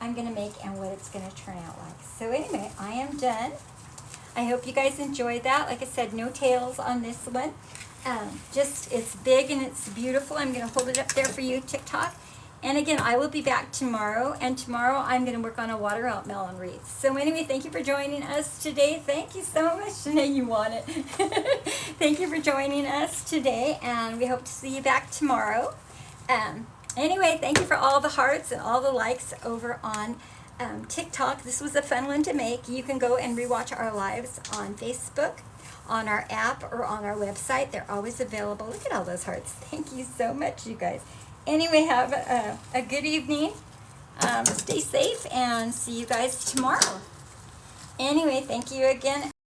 I'm going to make and what it's going to turn out like. So anyway, I am done. I hope you guys enjoyed that. Like I said, no tails on this one. Just, it's big and it's beautiful. I'm going to hold it up there for you, TikTok. And again, I will be back tomorrow. And tomorrow I'm going to work on a watermelon wreath. So anyway, thank you for joining us today. Thank you so much. Shanae, you want it. Thank you for joining us today. And we hope to see you back tomorrow. Anyway, thank you for all the hearts and all the likes over on TikTok. This was a fun one to make. You can go and rewatch our lives on Facebook, on our app, or on our website. They're always available. Look at all those hearts. Thank you so much, you guys. Anyway, have a good evening. Stay safe and see you guys tomorrow. Anyway, thank you again.